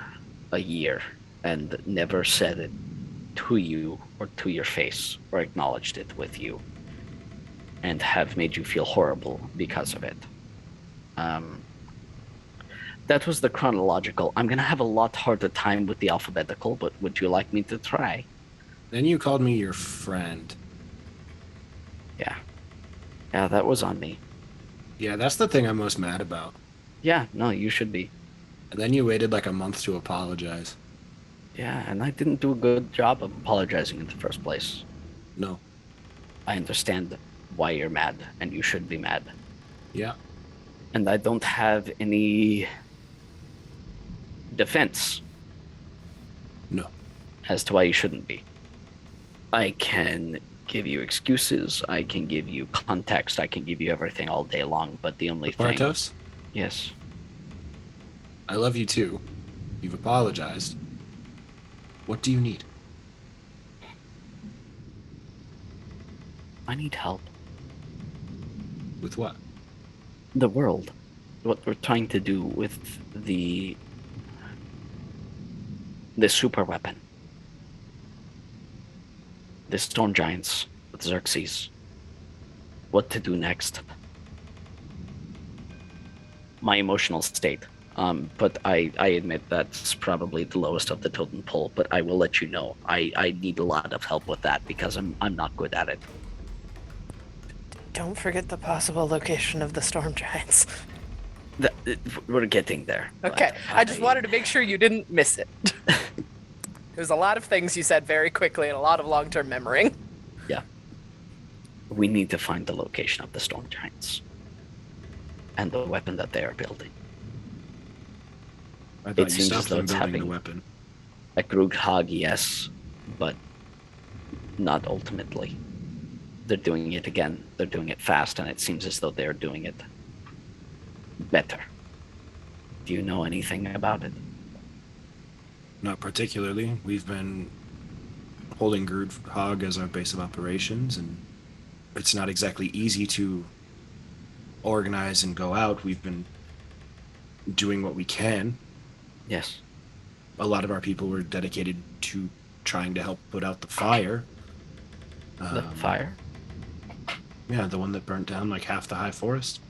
a year and never said it to you or to your face or acknowledged it with you, and have made you feel horrible because of it. That was the chronological. I'm going to have a lot harder time with the alphabetical, but would you like me to try? Then you called me your friend. Yeah. Yeah, that was on me. Yeah, that's the thing I'm most mad about. Yeah, no, you should be. And then you waited like a month to apologize. Yeah, and I didn't do a good job of apologizing in the first place. No. I understand why you're mad, and you should be mad. Yeah. And I don't have any defense. No. As to why you shouldn't be. I can give you excuses, I can give you context, I can give you everything all day long, but the only thing... Bartos? Yes. I love you too. You've apologized. What do you need? I need help. With what? The world. What we're trying to do with the super weapon. The Storm Giants with Xerxes. What to do next. My emotional state. But I admit that's probably the lowest of the totem pole. But I will let you know. I need a lot of help with that because I'm not good at it. Don't forget the possible location of the storm giants. We're getting there. Okay, I just wanted to make sure you didn't miss it. There's a lot of things you said very quickly and a lot of long-term memorying. Yeah. We need to find the location of the storm giants and the weapon that they are building. I thought It you seems as stopped though them it's building the having weapon. a Grughog, yes, but not ultimately. They're doing it again. They're doing it fast, and it seems as though they're doing it better. Do you know anything about it? Not particularly. We've been holding Grughog as our base of operations, and it's not exactly easy to organize and go out. We've been doing what we can. Yes. A lot of our people were dedicated to trying to help put out the fire. The fire? Yeah, the one that burnt down like half the high forest.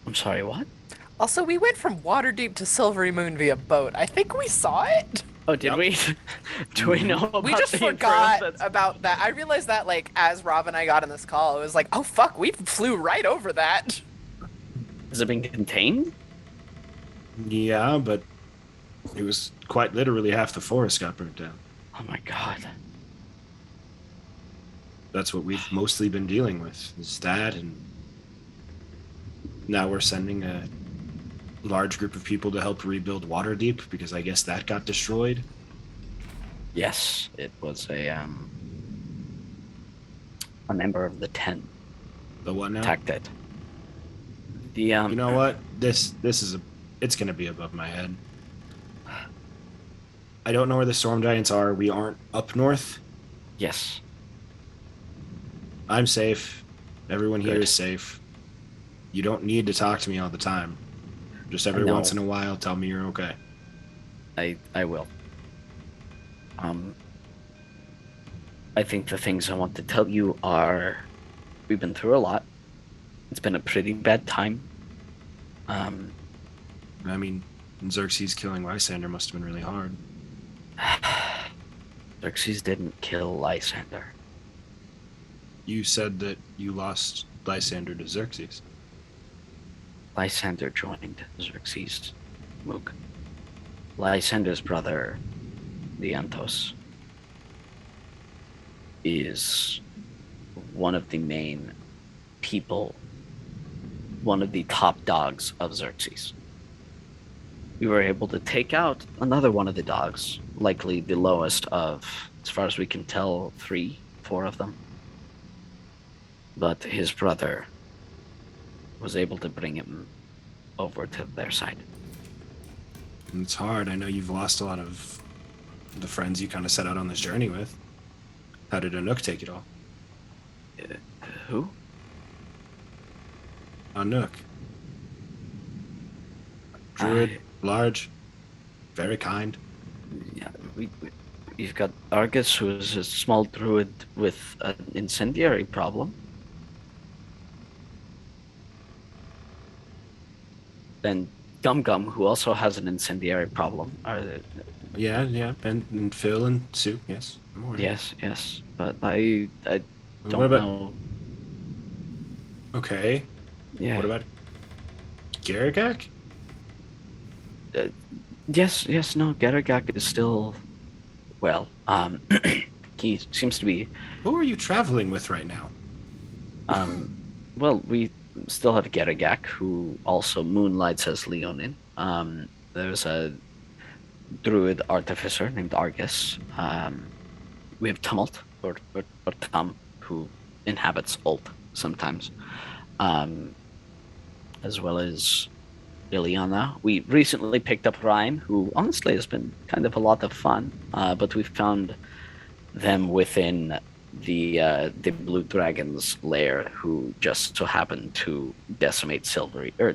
I'm sorry, what? Also, we went from Waterdeep to Silvery Moon via boat. I think we saw it. Oh, did we? Do we know about We just the forgot occurrence? about that. I realized that, like, as Rob and I got on this call, it was like, oh, fuck, we flew right over that. Has it been contained? Yeah, but it was quite literally half the forest got burnt down. Oh my god. That's what we've mostly been dealing with, is that, and now we're sending a large group of people to help rebuild Waterdeep, because I guess that got destroyed. Yes, it was a member of the 10 The what now? attacked it. The You know what? This is it's gonna be above my head. I don't know where the storm giants are. We aren't up north. Yes. I'm safe. Everyone here Good. is safe. You don't need to talk to me all the time. Just every know. once in a while, tell me you're okay. I will. I think the things I want to tell you are, we've been through a lot. It's been a pretty bad time. I mean, Xerxes killing Lysander must have been really hard. Xerxes didn't kill Lysander. You said that you lost Lysander to Xerxes. Lysander joined Xerxes' Mook. Lysander's brother, Leontos, is one of the main people, one of the top dogs of Xerxes. We were able to take out another one of the dogs, likely the lowest of, as far as we can tell, 3, 4 of them. But his brother was able to bring him over to their side. And it's hard. I know you've lost a lot of the friends you kind of set out on this journey with. How did Anouk take it all? Who? Anouk. Druid, large, very kind. Yeah, we've got Argus, who is a small druid with an incendiary problem. Then Gum Gum, who also has an incendiary problem. Yeah, and Phil and Sue, yes. More. Yes, but I What don't about- know. Okay. Yeah. What about Garagak? Yes, no, Garagak is still, well, he seems to be, Who are you traveling with right now? well, we still have Garagak, who also moonlights as Leonin. There's a druid artificer named Argus. We have Tumult, or Tum, who inhabits Ult sometimes, as well as Liliana. We recently picked up Ryan, who honestly has been kind of a lot of fun, but we found them within the Blue Dragon's lair, who just so happened to decimate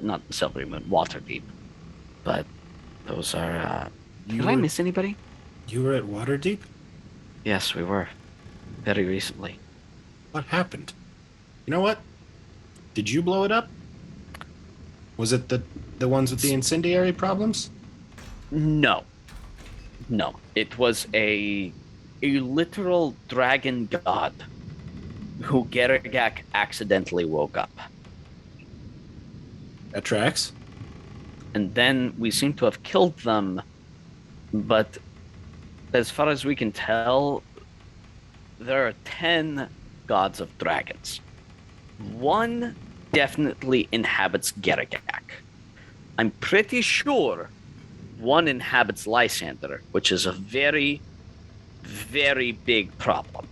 not Silvery Moon, Waterdeep. But those are. Did I miss anybody? You were at Waterdeep? Yes, we were. Very recently. What happened? You know what? Did you blow it up? Was it the ones with the incendiary problems? No. It was a literal dragon god who Geragak accidentally woke up. That tracks. And then we seem to have killed them, but as far as we can tell, there are 10 gods of dragons. One definitely inhabits Geragak. I'm pretty sure one inhabits Lysander, which is a very, very big problem.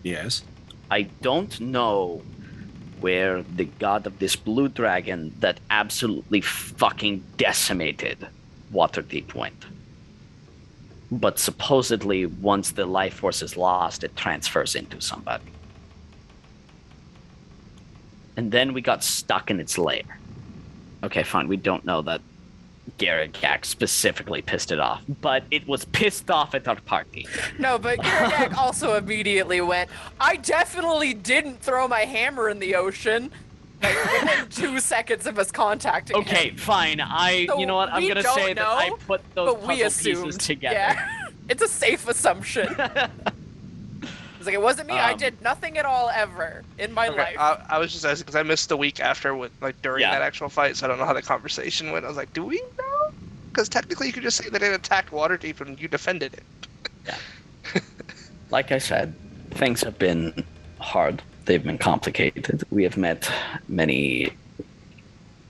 Yes. I don't know where the god of this blue dragon that absolutely fucking decimated Waterdeep went. But supposedly, once the life force is lost, it transfers into somebody. And then we got stuck in its lair. Okay, fine, we don't know that Geragak specifically pissed it off, but it was pissed off at our party. No, but Geragak also immediately went, I definitely didn't throw my hammer in the ocean. Like, within 2 seconds of us contacting him. Okay, fine. So you know what? I'm we gonna don't say that I know, put those but puzzle we pieces assumed. together. Yeah. It's a safe assumption. It's like, it wasn't me. I did nothing at all ever in my life. I was just asking because I missed the week after, during that actual fight, so I don't know how the conversation went. I was like, do we know? Because technically, you could just say that it attacked Waterdeep and you defended it. Yeah. Like I said, things have been hard. They've been complicated. We have met many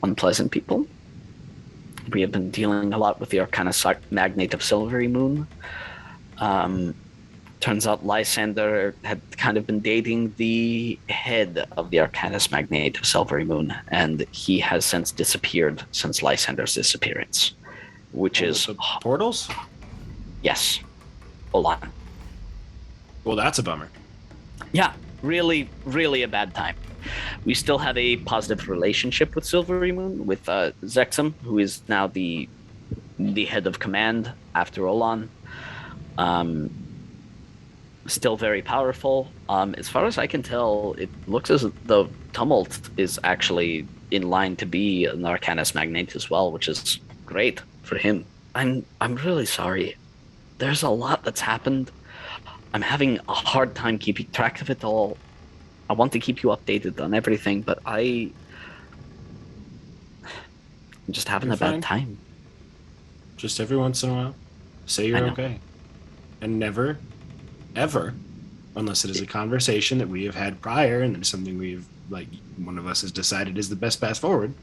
unpleasant people. We have been dealing a lot with the Arcana Magnate of Silvery Moon. Turns out Lysander had kind of been dating the head of the Arcanus Magnate of Silvery Moon, and he has since disappeared since Lysander's disappearance, which is... The portals? Yes. Olan. Well, that's a bummer. Yeah, really, really a bad time. We still have a positive relationship with Silvery Moon, with Zexum, who is now the head of command after Olan. Still very powerful. As far as I can tell, it looks as though Tumult is actually in line to be an Arcanus Magnate as well, which is great for him. I'm really sorry. There's a lot that's happened. I'm having a hard time keeping track of it all. I want to keep you updated on everything, but I'm just having You're a bad fine. time. Just every once in a while, say I you're know. okay. And never, ever, unless it is a conversation that we have had prior and there's something one of us has decided is the best path forward,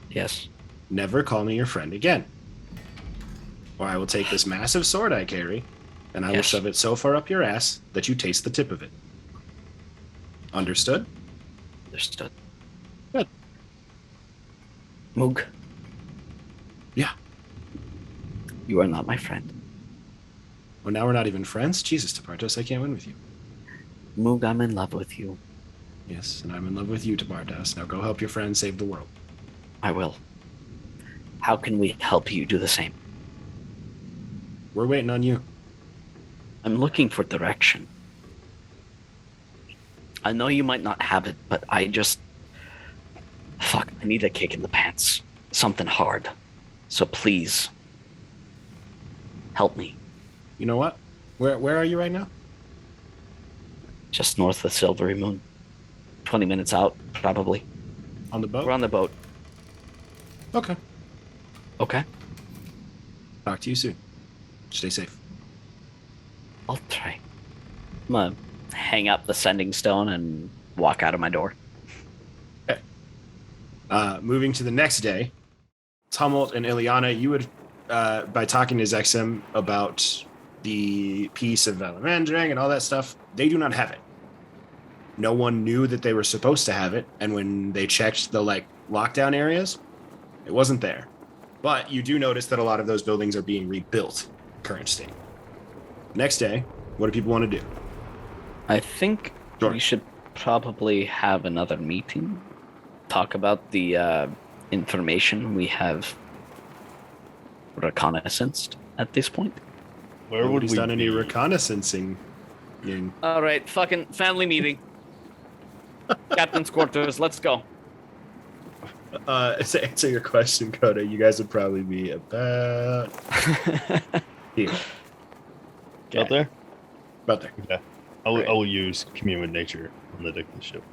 Yes. never call me your friend again. Or I will take this massive sword I carry and I will Yes. shove it so far up your ass that you taste the tip of it. Understood? Understood. Good. Moog. Yeah. You are not my friend. Well, now we're not even friends? Jesus, Tapartos, I can't win with you. Moog, I'm in love with you. Yes, and I'm in love with you, Tapartos. Now go help your friend save the world. I will. How can we help you do the same? We're waiting on you. I'm looking for direction. I know you might not have it, but I just... Fuck, I need a kick in the pants. Something hard. So please, help me. You know what? Where are you right now? Just north of Silvery Moon. 20 minutes out, probably. On the boat? We're on the boat. Okay. Okay? Talk to you soon. Stay safe. I'll try. I'm gonna hang up the sending stone and walk out of my door. Moving to the next day, Tumult and Ileana, you would, by talking to Zexim about the piece of Valamandring and all that stuff, they do not have it. No one knew that they were supposed to have it, and when they checked the lockdown areas, it wasn't there. But you do notice that a lot of those buildings are being rebuilt, current state. Next day, what do people want to do? I think Sure. we should probably have another meeting. Talk about the information we have reconnaissanced at this point. Where would Nobody's we done any be? reconnaissancing. All right, fucking family meeting. Captain's quarters, let's go. To answer your question, Coda, you guys would probably be about here. Out there? About there. Okay. I will use commune with nature on the deck of the ship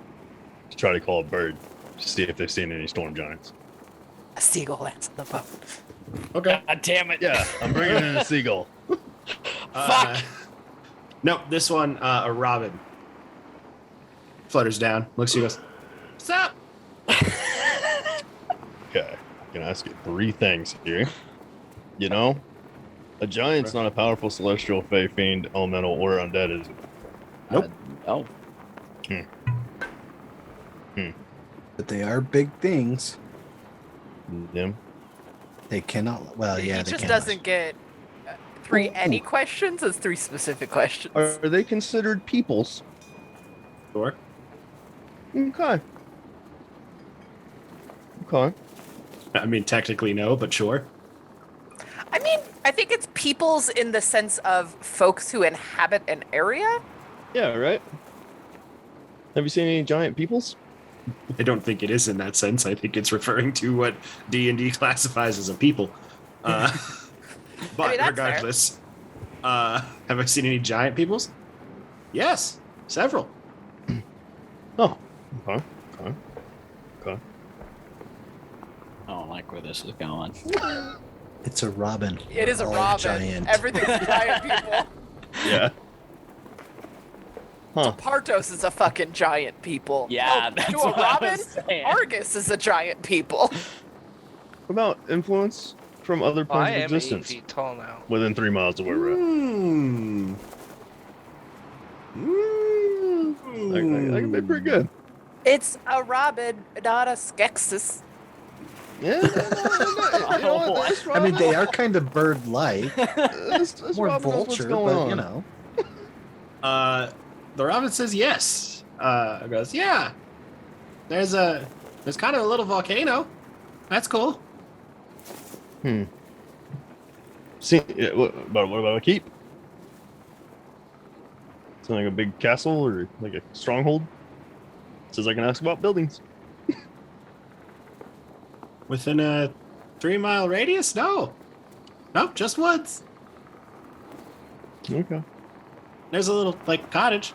to try to call a bird to see if they've seen any storm giants. A seagull lands on the boat. Okay. God damn it. Yeah, I'm bringing in a seagull. Fuck. No, this one, a robin. Flutters down, looks at you, goes, "What's up?" Okay, I can ask you 3 things here. You know, a giant's not a powerful celestial, fey, fiend, elemental, or undead, is it? Nope. Oh. But they are big things. Them? They cannot. Well, yeah, he they just cannot. doesn't get 3 any questions as 3 specific questions. Are they considered peoples? Sure. Okay. Okay. I mean, technically no, but sure. I mean, I think it's peoples in the sense of folks who inhabit an area. Yeah, right? Have you seen any giant peoples? I don't think it is in that sense. I think it's referring to what D&D classifies as a people. But I mean, that's regardless, have I seen any giant peoples? Yes, several. Oh, okay. Okay. I don't like where this is going. It's a robin. It is a All robin. Giant. Everything's giant people. Yeah. Huh. Partos is a fucking giant people. Yeah, that's to a what I robin, was saying. Argus is a giant people. What about influence from other Oh, I planes of am 8 existence feet tall now. within 3 miles of where we're at? I can be pretty good. It's a robin, not a skexis. Yeah. I mean, they are kind of bird-like. This More Robin knows what's vulture, going but on. you know. The robin says yes. Goes, yeah. There's kind of a little volcano. That's cool. See, what about a keep? Something like a big castle or like a stronghold? Says I can ask about buildings. Within a 3-mile radius? No. Nope, just woods. Okay. There's a little, like, cottage.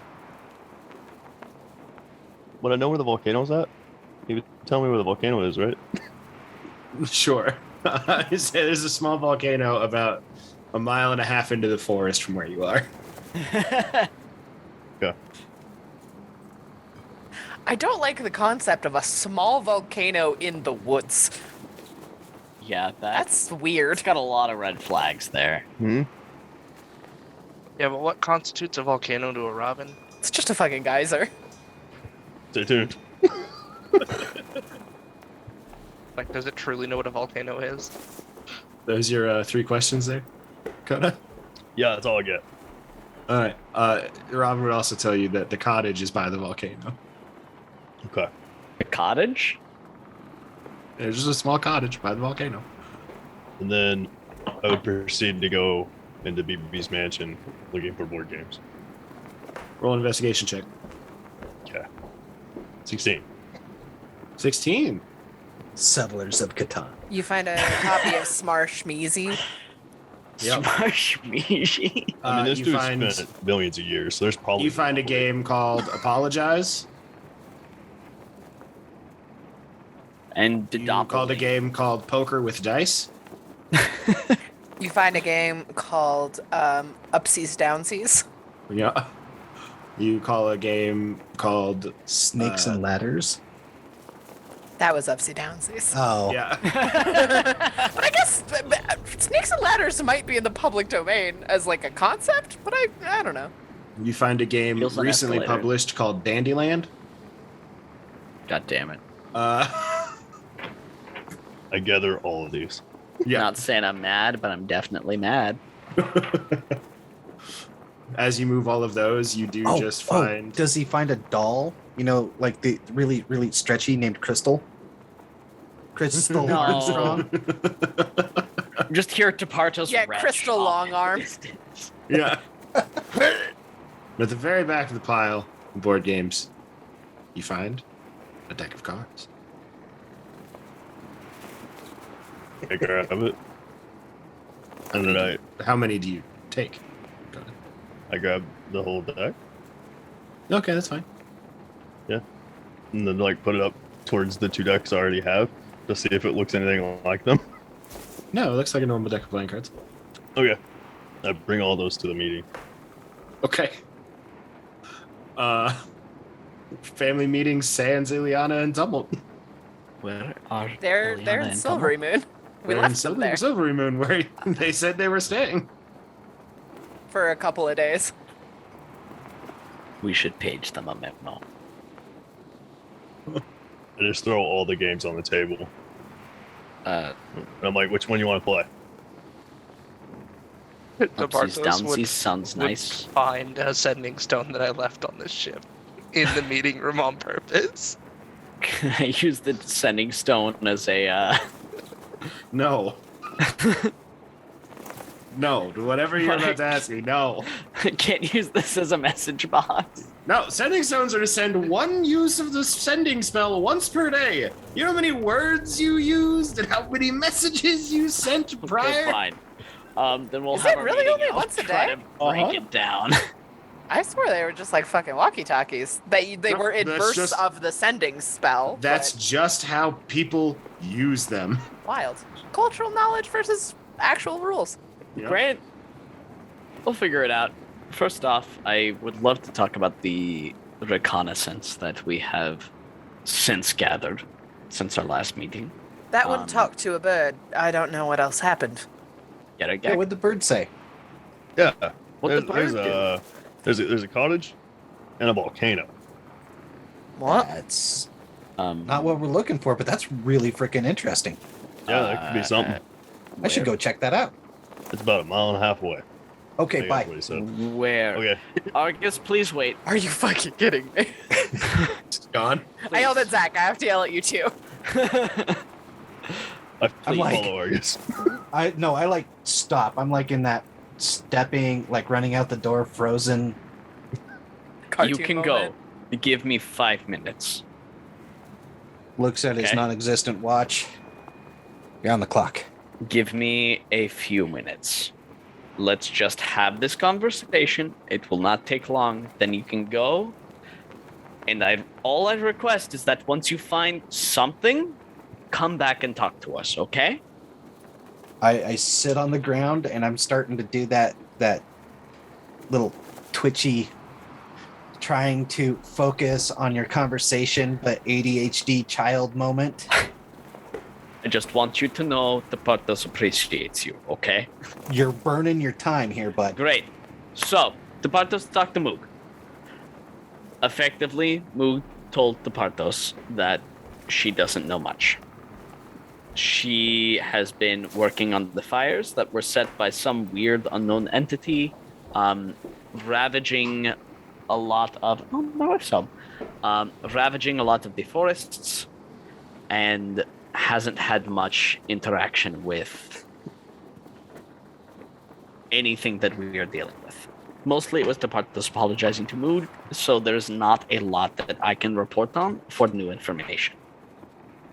But I know where the volcano's at. You would tell me where the volcano is, right? Sure. There's a small volcano about 1.5 miles into the forest from where you are. Okay. I don't like the concept of a small volcano in the woods. Yeah, That's weird. it's got a lot of red flags there. Hmm. Yeah, but what constitutes a volcano to a robin? It's just a fucking geyser. Stay tuned. Like, does it truly know what a volcano is? Those your 3 questions there, Coda? Yeah, that's all I get. All right. Robin would also tell you that the cottage is by the volcano. Okay. A cottage? There's just a small cottage by the volcano. And then I would proceed to go into BBB's mansion looking for board games. Roll an investigation check. Okay. 16. 16. Settlers of Catan. You find a copy of Smarsh Measy. Yep. Smarshmeezy. I mean, this you dude's find spent millions of years, so there's probably... you find a game called Apologize. And You called a game called Poker with Dice. You find a game called Upsies Downsies. Yeah. You call a game called Snakes and ladders. That was Upsy Downsies. Oh. Yeah. But I guess Snakes and Ladders might be in the public domain as like a concept, but I don't know. You find a game Feels an recently escalator. published called Dandyland. God damn it. I gather all of these. Yeah. Not saying I'm mad, but I'm definitely mad. As you move all of those, you do just find. Does he find a doll? You know, like the really, really stretchy named Crystal? Crystal No. Armstrong? I'm just here to Partos. Yeah, wretch Crystal off in the Longarm. distance. Yeah. At the very back of the pile of board games, you find a deck of cards. I grab it. And then How many do you take? I grab the whole deck. Okay, that's fine. And then like put it up towards the 2 decks I already have to see if it looks anything like them. No, it looks like a normal deck of playing cards. Okay. I bring all those to the meeting. Okay. Family meeting, Sans, Ileana, and Tumult. Where are They're Ileana in and Silvery Moon. We They're in left them there Silvery Moon, where they said they were staying. for a couple of days. We should page them a memo. I just throw all the games on the table. Uh, And I'm like, which one you want to play? The upsies, Bartos downsies would, sounds would nice. find a sending stone that I left on this ship in the meeting room on purpose. Can I use the sending stone as a No. No, whatever you're about to ask me, no. I can't use this as a message box. No, sending stones are to send one use of the sending spell once per day. You know how many words you used and how many messages you sent prior? Okay, fine. Then we'll Is have it a really meeting only and once a try day? to break Uh-huh. it down. I swore they were just like fucking walkie-talkies. They No, were in that's bursts just- of the sending spell. That's but just how people use them. wild. Cultural knowledge versus actual rules. You know? Grant, we'll figure it out. First off, I would love to talk about the reconnaissance that we have since gathered since our last meeting. That one Um, talked to a bird. I don't know what else happened. Yet Yeah, again, what'd the bird say? Yeah. what the bird do? There's a cottage and a volcano. What? That's Um, not what we're looking for, but that's really freaking interesting. Yeah, that could be something. I should go check that out. It's about 1.5 miles away. I Okay, think bye. that's what he said. Where? Okay. Argus, please wait. Are you fucking kidding me? It's gone. I yelled at Zach. I have to yell at you too. I I'm like- follow Argus. I like stop. I'm like in that stepping, like running out the door, frozen. You can moment. go. Give me 5 minutes. Looks at his Okay. non-existent watch. You're on the clock. Give me a few minutes. Let's just have this conversation. It will not take long. Then you can go. And all I request is that once you find something, come back and talk to us, okay? I sit on the ground and I'm starting to do that little twitchy, trying to focus on your conversation, but ADHD child moment. I just want you to know the Partos appreciates you, okay? You're burning your time here, bud. Great. So, the Partos talked to Moog. Effectively, Moog told the Partos that she doesn't know much. She has been working on the fires that were set by some weird unknown entity, ravaging a lot of ravaging a lot of the forests, and hasn't had much interaction with anything that we are dealing with. Mostly it was the Partos apologizing to Mood, so there's not a lot that I can report on for new information.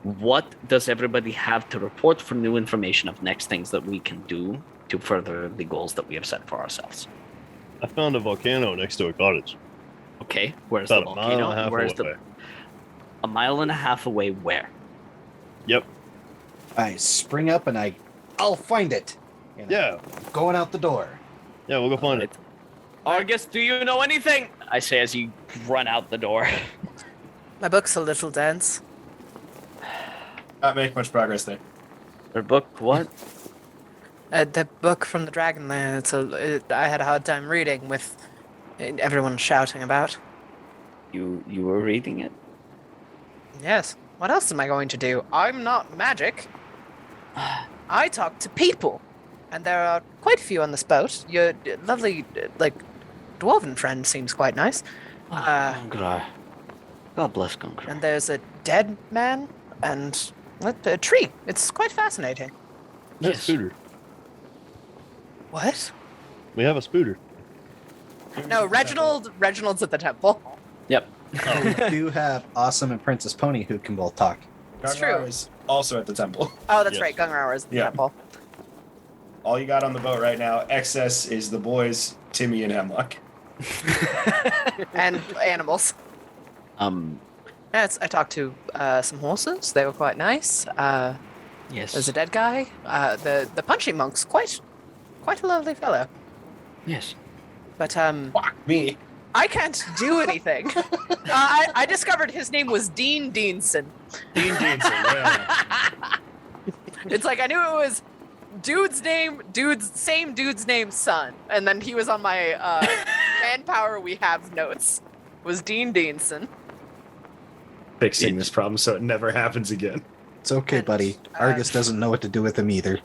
What does everybody have to report for new information of next things that we can do to further the goals that we have set for ourselves? I found a volcano next to a cottage. Okay, where's About the a volcano? mile and a half Where's away. a mile and a half away where? Yep. I spring up and I'll find it. And Yeah. I'm going out the door. Yeah, we'll go find it. Argus, do you know anything? I say as you run out the door. My book's a little dense. Not make much progress there. Her book, what? The book from the Dragon Lair. I had a hard time reading with everyone shouting about. You were reading it? Yes. What else am I going to do? I'm not magic. I talk to people, and there are quite a few on this boat. Your lovely, dwarven friend seems quite nice. Gongrar. God bless Gongrar. And there's a dead man and a tree. It's quite fascinating. Yeah, Yes. Spooter. What? We have a Spooter. No, Reginald's at the temple. Yep. We do have Awesome and Princess Pony who can both talk. It's Gungar true. is also at the temple. Oh, that's Yes. right. Gungar is the Yeah. temple. All you got on the boat right now, excess is the boys, Timmy and Hemlock. And animals. Yes, I talked to some horses. They were quite nice. Yes. There's a dead guy. The punching monk's quite a lovely fellow. Yes. But Fuck me. I can't do anything. I discovered his name was Dean Deanson. Dean Deanson, yeah. It's like I knew it was same dude's name, son, and then he was on my manpower we have notes. Was Dean Deanson. Fixing this problem so it never happens again. It's okay, And, buddy. Argus doesn't know what to do with him either.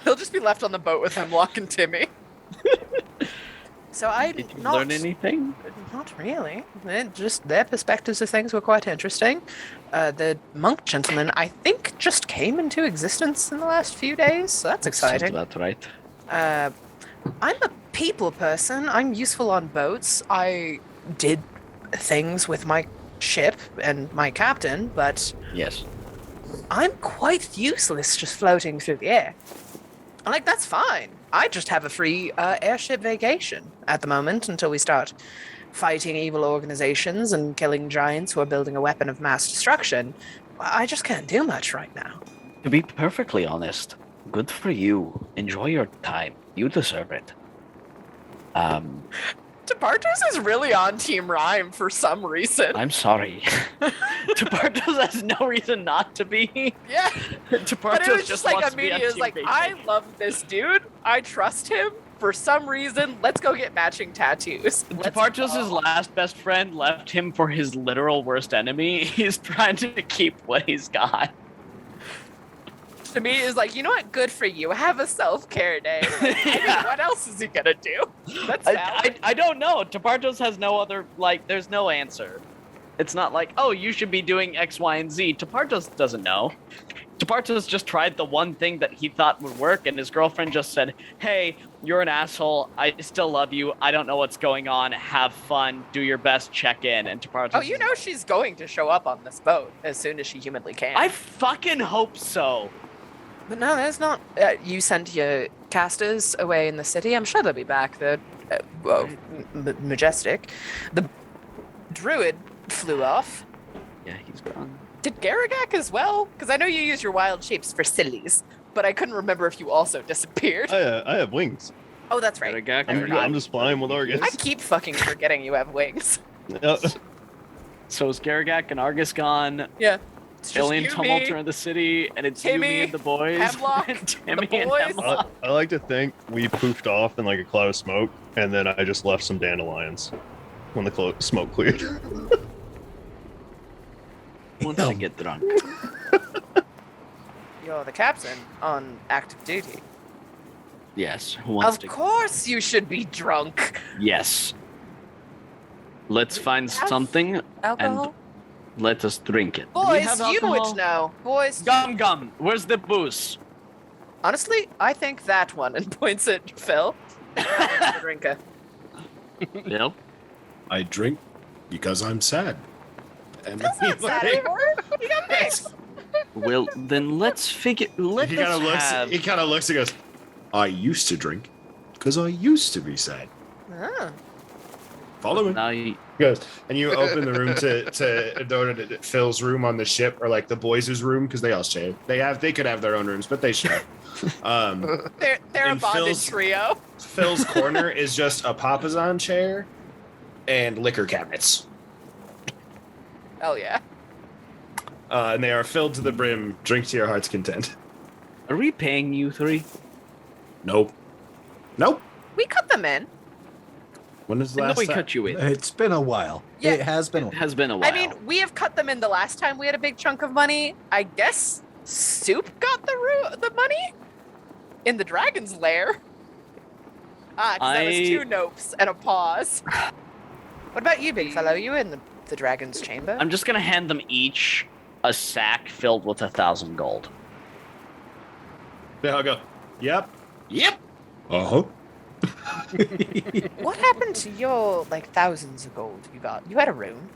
He'll just be left on the boat with Hemlock and Timmy. So I Did you not learn anything? Not really. Just their perspectives of things were quite interesting. The monk gentleman, I think, just came into existence in the last few days, so that's exciting. That's right. I'm a people person. I'm useful on boats. I did things with my ship and my captain, but Yes. I'm quite useless just floating through the air. I'm like, that's fine. I just have a free airship vacation at the moment until we start fighting evil organizations and killing giants who are building a weapon of mass destruction. I just can't do much right now. To be perfectly honest, good for you. Enjoy your time. You deserve it. Departus is really on Team Rhyme for some reason. I'm sorry. Tepartos has no reason not to be. Yeah. But it Tepartos was just just like wants to be on immediate. It's Team like, Bacon. I love this dude. I trust him. For some reason, let's go get matching tattoos. Let's Tepartos' go. last best friend left him for his literal worst enemy. He's trying to keep what he's got. To me, is like, you know what? Good for you. Have a self-care day. Like, I mean, what else is he gonna do? That's valid. I don't know. Tepartos has no other, like, there's no answer. It's not like, oh, you should be doing X, Y, and Z. Tepartos doesn't know. Tepartos just tried the one thing that he thought would work, and his girlfriend just said, hey, you're an asshole. I still love you. I don't know what's going on. Have fun. Do your best. Check in. And Tepartos Oh, you know she's going to show up on this boat as soon as she humanly can. I fucking hope so. But no, there's not. You sent your casters away in the city. I'm sure they'll be back. They're majestic. The druid flew off. Yeah, he's gone. Did Garagak as well? Because I know you use your wild shapes for sillies, but I couldn't remember if you also disappeared. I have wings. Oh, that's right. Garagak I'm, or not? I'm just flying with Argus. I keep fucking forgetting you have wings. So is Garagak and Argus gone? Yeah. It's just Alien you, tumult me. are in the city, and it's you, Timmy, me, and the boys. Hemlock, Timmy the and boys. Hemlock. I like to think we poofed off in like a cloud of smoke, and then I just left some dandelions when the smoke cleared. Once I get drunk. You're the captain on active duty. Yes. Who wants Of to? course you should be drunk. Yes. Let's find Have something Alcohol? and let us drink it. Do we Boys, have you alcohol? would know. Boys. Gum. Where's the booze? Honestly, I think that one, and points at Phil. The drinker. Yep. I drink because I'm sad. And That's not sad anymore. You got mixed. Well, then let's figure. Let he kind us of looks. have. He kind of looks and goes, "I used to drink because I used to be sad." Ah. Follow me. Now you, He goes, and you open the room to Phil's room on the ship, or like the boys' room, because they all share. They could have their own rooms, but they share. They're a And bonded Phil's- trio. Phil's corner is just a papasan chair and liquor cabinets, Oh yeah. and they are filled to the brim. Drink to your heart's content. are we paying you three? Nope. We cut them in. When is the No, last we time? cut you in. It's been a while. Yeah. It has been a It while. has been a while. I mean, we have cut them in the last time we had a big chunk of money. I guess Soup got the money in the dragon's lair. Ah, 'cause that was I- 2 nopes and a pause. What about you, big fellow? You in the dragon's chamber? I'm just gonna hand them each a sack filled with 1,000 gold. I'll go. Yep. Uh-huh. What happened to your thousands of gold you got? You had a room.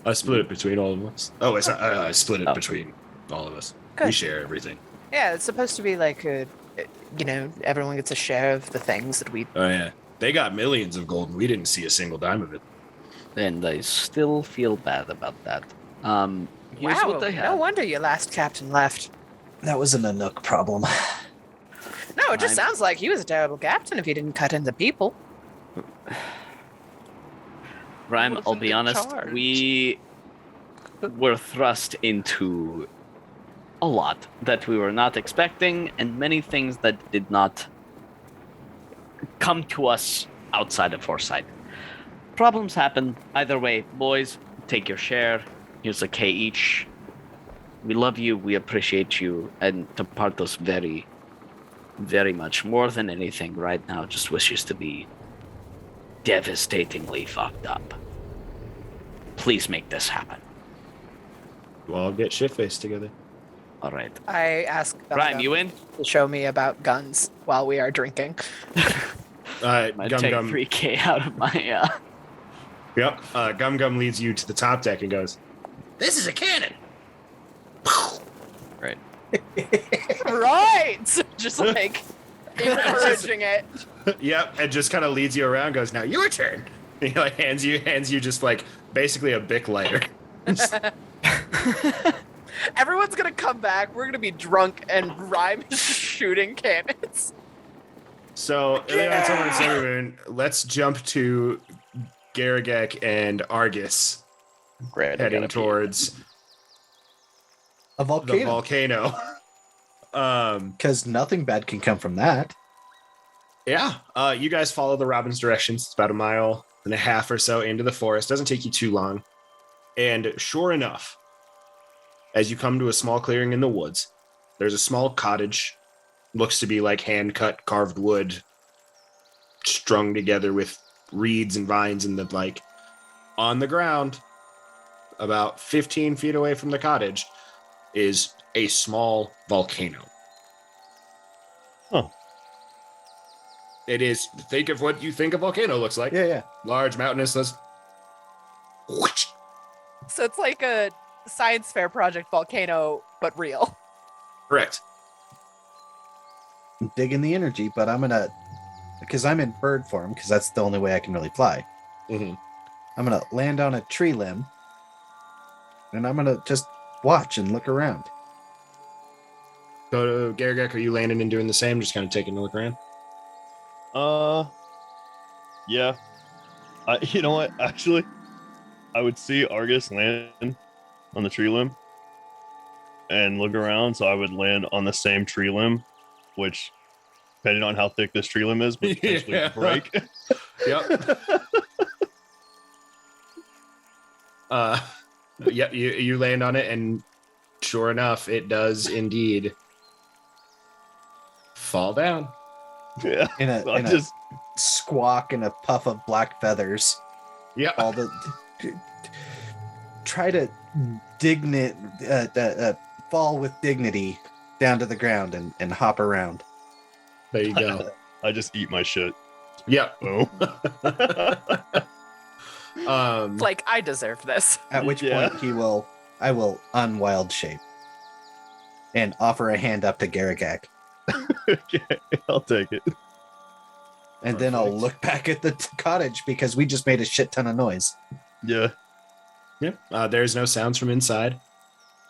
I split it between all of us. Oh, I split it Oh. between All of us. Good. We share everything. Yeah, it's supposed to be like everyone gets a share of the things that we. Oh yeah, they got millions of gold, and we didn't see a single dime of it. And I still feel bad about that. Here's Wow, what they no have. wonder your last captain left. That was an Anouk problem. No, it just I'm- sounds like he was a terrible captain if he didn't cut into people. Rhyme, I'll Wasn't be in honest, charge. we were thrust into a lot that we were not expecting, and many things that did not come to us outside of foresight. Problems happen. Either way, boys, take your share. Here's a K each. We love you, we appreciate you, and Tapartos very, very much, more than anything right now, just wishes to be devastatingly fucked up. Please make this happen. We'll all get shit-faced together. All right. I ask Rhyme, Gum you in? to show me about guns while we are drinking. I Gum take Gum. 3K out of my Yep. Gum Gum leads you to the top deck and goes, "This is a cannon." Right. Right! Just like encouraging it. Yep, and just kind of leads you around. Goes, "Now your turn." He like hands you just like basically a Bic lighter. Everyone's gonna come back. We're gonna be drunk and Rhyme is shooting cannons. So Ileana, Silver, and Silvermoon, let's jump to Garagek and Argus Great. heading towards A the volcano. volcano. Because nothing bad can come from that. Yeah. You guys follow the Robin's directions. It's about 1.5 miles or so into the forest. Doesn't take you too long. And sure enough, as you come to a small clearing in the woods, there's a small cottage. Looks to be like hand-cut carved wood strung together with reeds and vines and the like. On the ground, about 15 feet away from the cottage, is a small volcano. Huh. It is, think of what you think a volcano looks like. Yeah. Large, mountainous. So it's like a science fair project volcano, but real. Correct. I'm digging the energy, but I'm gonna, because I'm in bird form, because that's the only way I can really fly. Mm-hmm. I'm gonna land on a tree limb, and I'm gonna just watch and look around. So, Garagek, are you landing and doing the same? Just kind of taking a look around? Yeah. You know what? Actually, I would see Argus land on the tree limb and look around, so I would land on the same tree limb, which, depending on how thick this tree limb is, would potentially Yeah. break. Yep. Yep, you land on it, and sure enough, it does indeed fall down. Yeah. In a, I in a just squawk and a puff of black feathers. Yep. All the try to fall with dignity down to the ground and hop around. There you go. I just eat my shit. Yep. Boom. It's like, I deserve this. At which Yeah. point I will unwild shape and offer a hand up to Garagak. Okay, I'll take it. And then I'll Perfect. look back at the cottage because we just made a shit ton of noise. Yeah. Yep. There's no sounds from inside.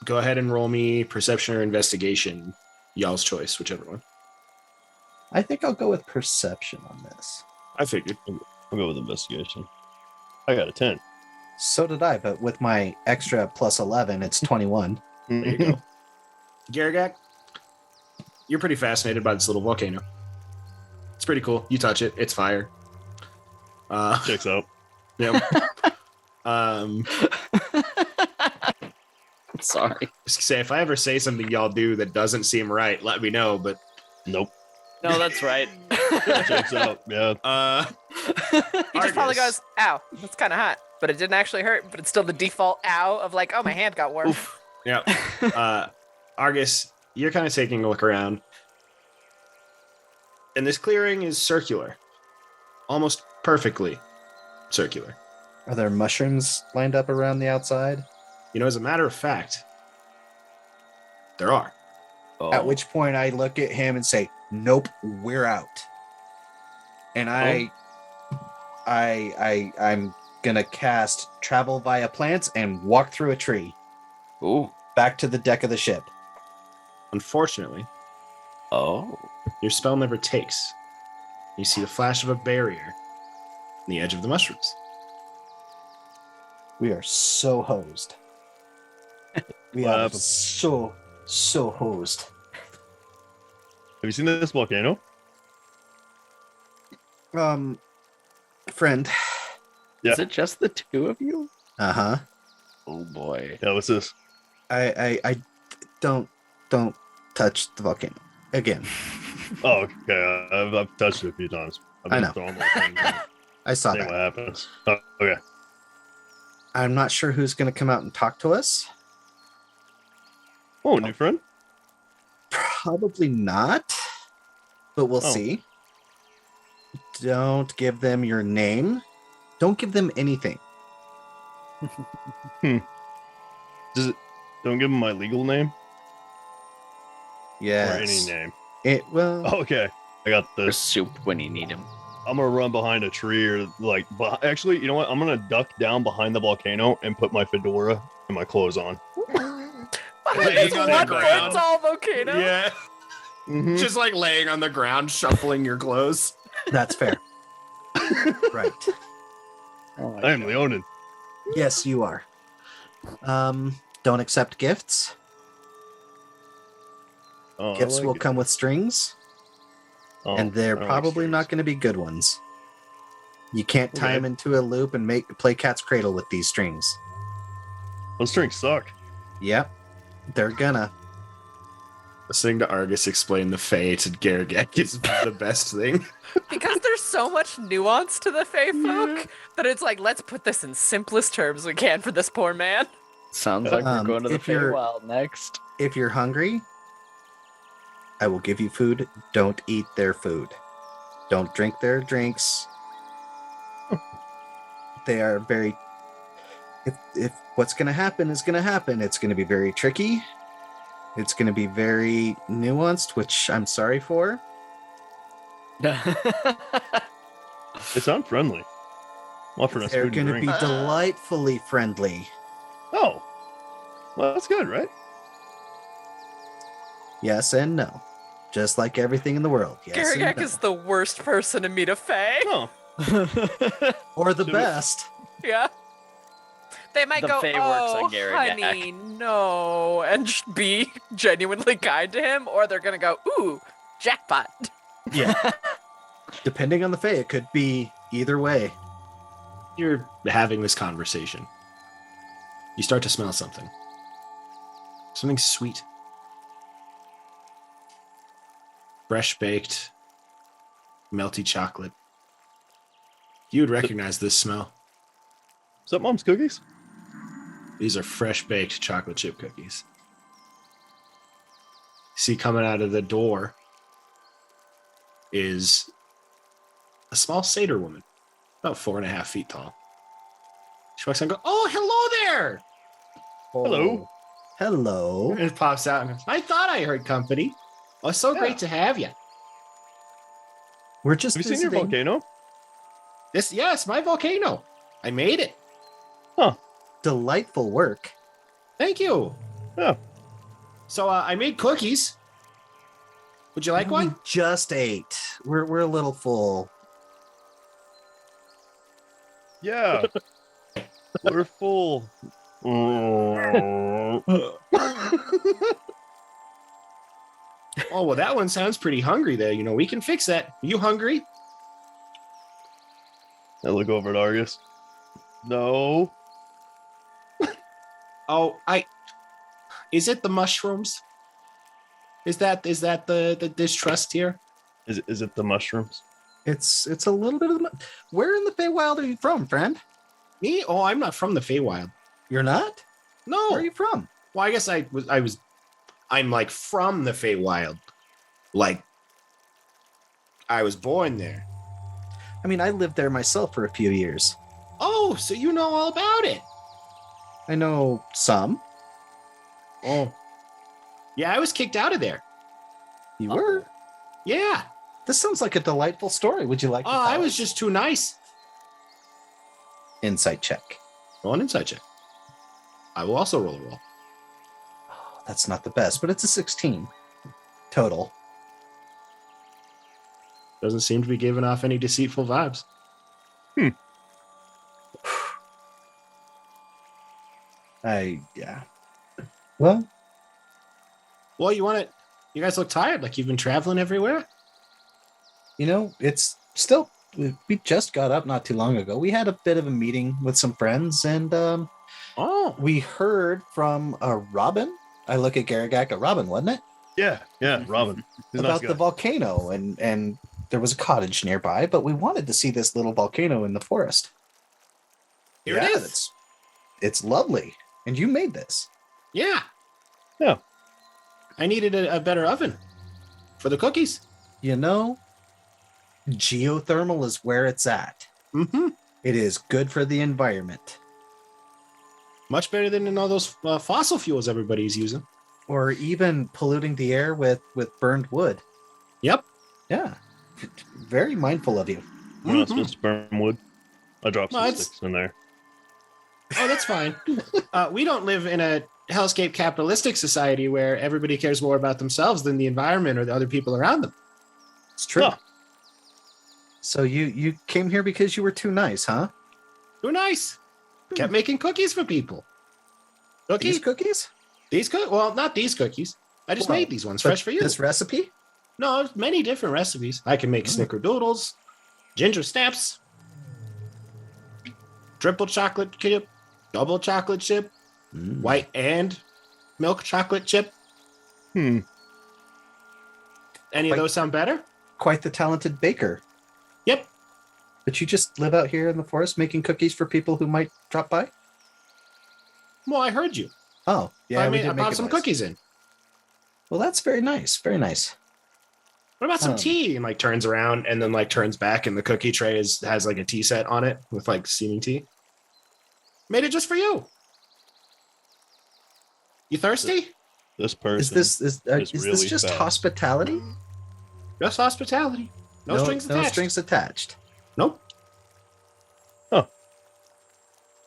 Go ahead and roll me perception or investigation. Y'all's choice, whichever one. I think I'll go with perception on this. I figured. I'll go with investigation. I got a 10. So did I, but with my extra plus 11, it's 21. There you go. Garagak, you're pretty fascinated by this little volcano. It's pretty cool. You touch it, it's fire. Checks out. Yep. Um, Sorry. just say if I ever say something y'all do that doesn't seem right, let me know. But Nope. No, that's right. Checks out. Yeah. He just probably Argus. goes, ow, that's kind of hot. But it didn't actually hurt, but it's still the default ow of like, oh, my hand got warm. Oof. Yep. Argus, you're kind of taking a look around. And this clearing is circular. Almost perfectly circular. Are there mushrooms lined up around the outside? You know, as a matter of fact, there are. Oh. At which point I look at him and say, "Nope, we're out." And I'm gonna cast travel via plants and walk through a tree Ooh. back to the deck of the ship. Unfortunately, Oh. your spell never takes. You see the flash of a barrier on the edge of the mushrooms. We are so hosed. We What are happened? so hosed. Have you seen this volcano? Friend. Yeah. Is it just the two of you? Uh-huh. Oh boy. Yeah, what's this? I don't touch the volcano again. Oh, okay. I've touched it a few times. I've I been know. throwing my things in. I saw See what that. happens. Oh, okay. I'm not sure who's going to come out and talk to us. Oh, new friend? Probably not, but we'll Oh. see. Don't give them your name. Don't give them anything. Don't give him my legal name Yes. or any name. Well, Oh, okay. I got For this. soup when you need him. I'm gonna run behind a tree or like, actually, you know what? I'm gonna duck down behind the volcano and put my fedora and my clothes on. Laying on the One ground. foot tall volcano. Yeah. Mhm. Just like laying on the ground, shuffling your clothes. that's fair. Right. Oh I am Leonin. Yes, you are. Don't accept gifts. Oh, I Gifts like will it. come with strings, Oh, and they're I like probably strings. not going to be good ones. You can't tie Okay. them into a loop and play cat's cradle with these strings. Those strings suck. Yep, they're gonna. Listening to Argus explain the Fae to Garagek is the best thing. Because there's so much nuance to the Fae folk that it's like, let's put this in simplest terms we can for this poor man. Sounds like we're going to the if you're- Feywild next. If you're hungry, I will give you food. Don't eat their food. Don't drink their drinks. They are very. If what's going to happen is going to happen, it's going to be very tricky. It's going to be very nuanced, which I'm sorry for. They sound friendly. I'm offering us They're food and going to be drink. delightfully friendly. Oh, well, that's good, right? Yes and no. Just like everything in the world. Yes and Garagak no. is the worst person to meet a Fae. Oh, Or the So- best. Yeah. They might The go, Fae works on oh, Garagak." honey, no, and just be genuinely kind to him, or they're gonna go, ooh, jackpot. Yeah. Depending on the Fae, it could be either way. You're having this conversation. You start to smell something. Something sweet. Fresh baked, melty chocolate. You would recognize this smell. is that mom's cookies? These are fresh baked chocolate chip cookies. See, coming out of the door is a small satyr woman, about 4.5 feet tall. She walks in and goes, "Oh, hello there!" Hello. Hello. And it pops out and goes, "I thought I heard company. Oh, so Yeah. great to have you." We're just Have you seen your visiting. volcano? Yes, my volcano. I made it. Delightful work. Thank you. Yeah. So I made cookies. Would you like We one? just ate. We're a little full. Yeah. We're full. Oh, Oh, well, that one sounds pretty hungry there. You know, we can fix that. You hungry? I look over at Argus. No. Oh, is it the mushrooms? Is that the distrust here? Is it the mushrooms? It's a little bit of the. Where in the Feywild are you from, friend? Me? Oh, I'm not from the Feywild. You're not? No. Where are you from? Well, I guess I'm like from the Feywild. Like, I was born there. I mean, I lived there myself for a few years. Oh, so you know all about it. I know some. Oh. Yeah, I was kicked out of there. You were? Yeah. This sounds like a delightful story. Would you like to Oh, tell I was us? just too nice. Insight check. Roll an insight check. I will also roll a roll. Oh, that's not the best, but it's a 16 total. Doesn't seem to be giving off any deceitful vibes. Yeah. Well, Well, you guys look tired, like you've been traveling everywhere. it's still, we just got up not too long ago. We had a bit of a meeting with some friends, and Oh, we heard from Robin. I look at Garagak, Robin, wasn't it? Yeah, Robin. He's a nice About guy. the volcano, and there was a cottage nearby, but we wanted to see this little volcano in the forest. here it is. It's lovely. And you made this. Yeah. Yeah. I needed a better oven for the cookies. Geothermal is where it's at. Mm-hmm. It is good for the environment. Much better than in all those fossil fuels everybody's using. Or even polluting the air with burned wood. Yep. Yeah. Very mindful of you. We're not supposed to burn wood. I dropped No, some it's- sticks in there. Oh, that's fine. We don't live in a hellscape capitalistic society where everybody cares more about themselves than the environment or the other people around them. It's true. Oh. So you came here because you were too nice, huh? You're nice. Kept making cookies for people. These Cookies? cookies? Well, not these cookies. I just Well, made these ones But fresh for you. This recipe? No, many different recipes. I can make snickerdoodles, ginger snaps, triple chocolate chip, double chocolate chip, white and milk chocolate chip. Hmm. Any of those sound better? Quite the talented baker. Yep. But you just live out here in the forest making cookies for people who might drop by? Well, I heard you. Oh, yeah, I we mean, did I make brought a some noise. cookies in. Well, that's very nice. Very nice. What about some Um, tea? And like turns around and then like turns back, and the cookie tray has like a tea set on it with like steaming tea. Made it just for you. You thirsty? This person. Is this really just bad. hospitality? Just hospitality. No strings attached. No strings attached. Nope.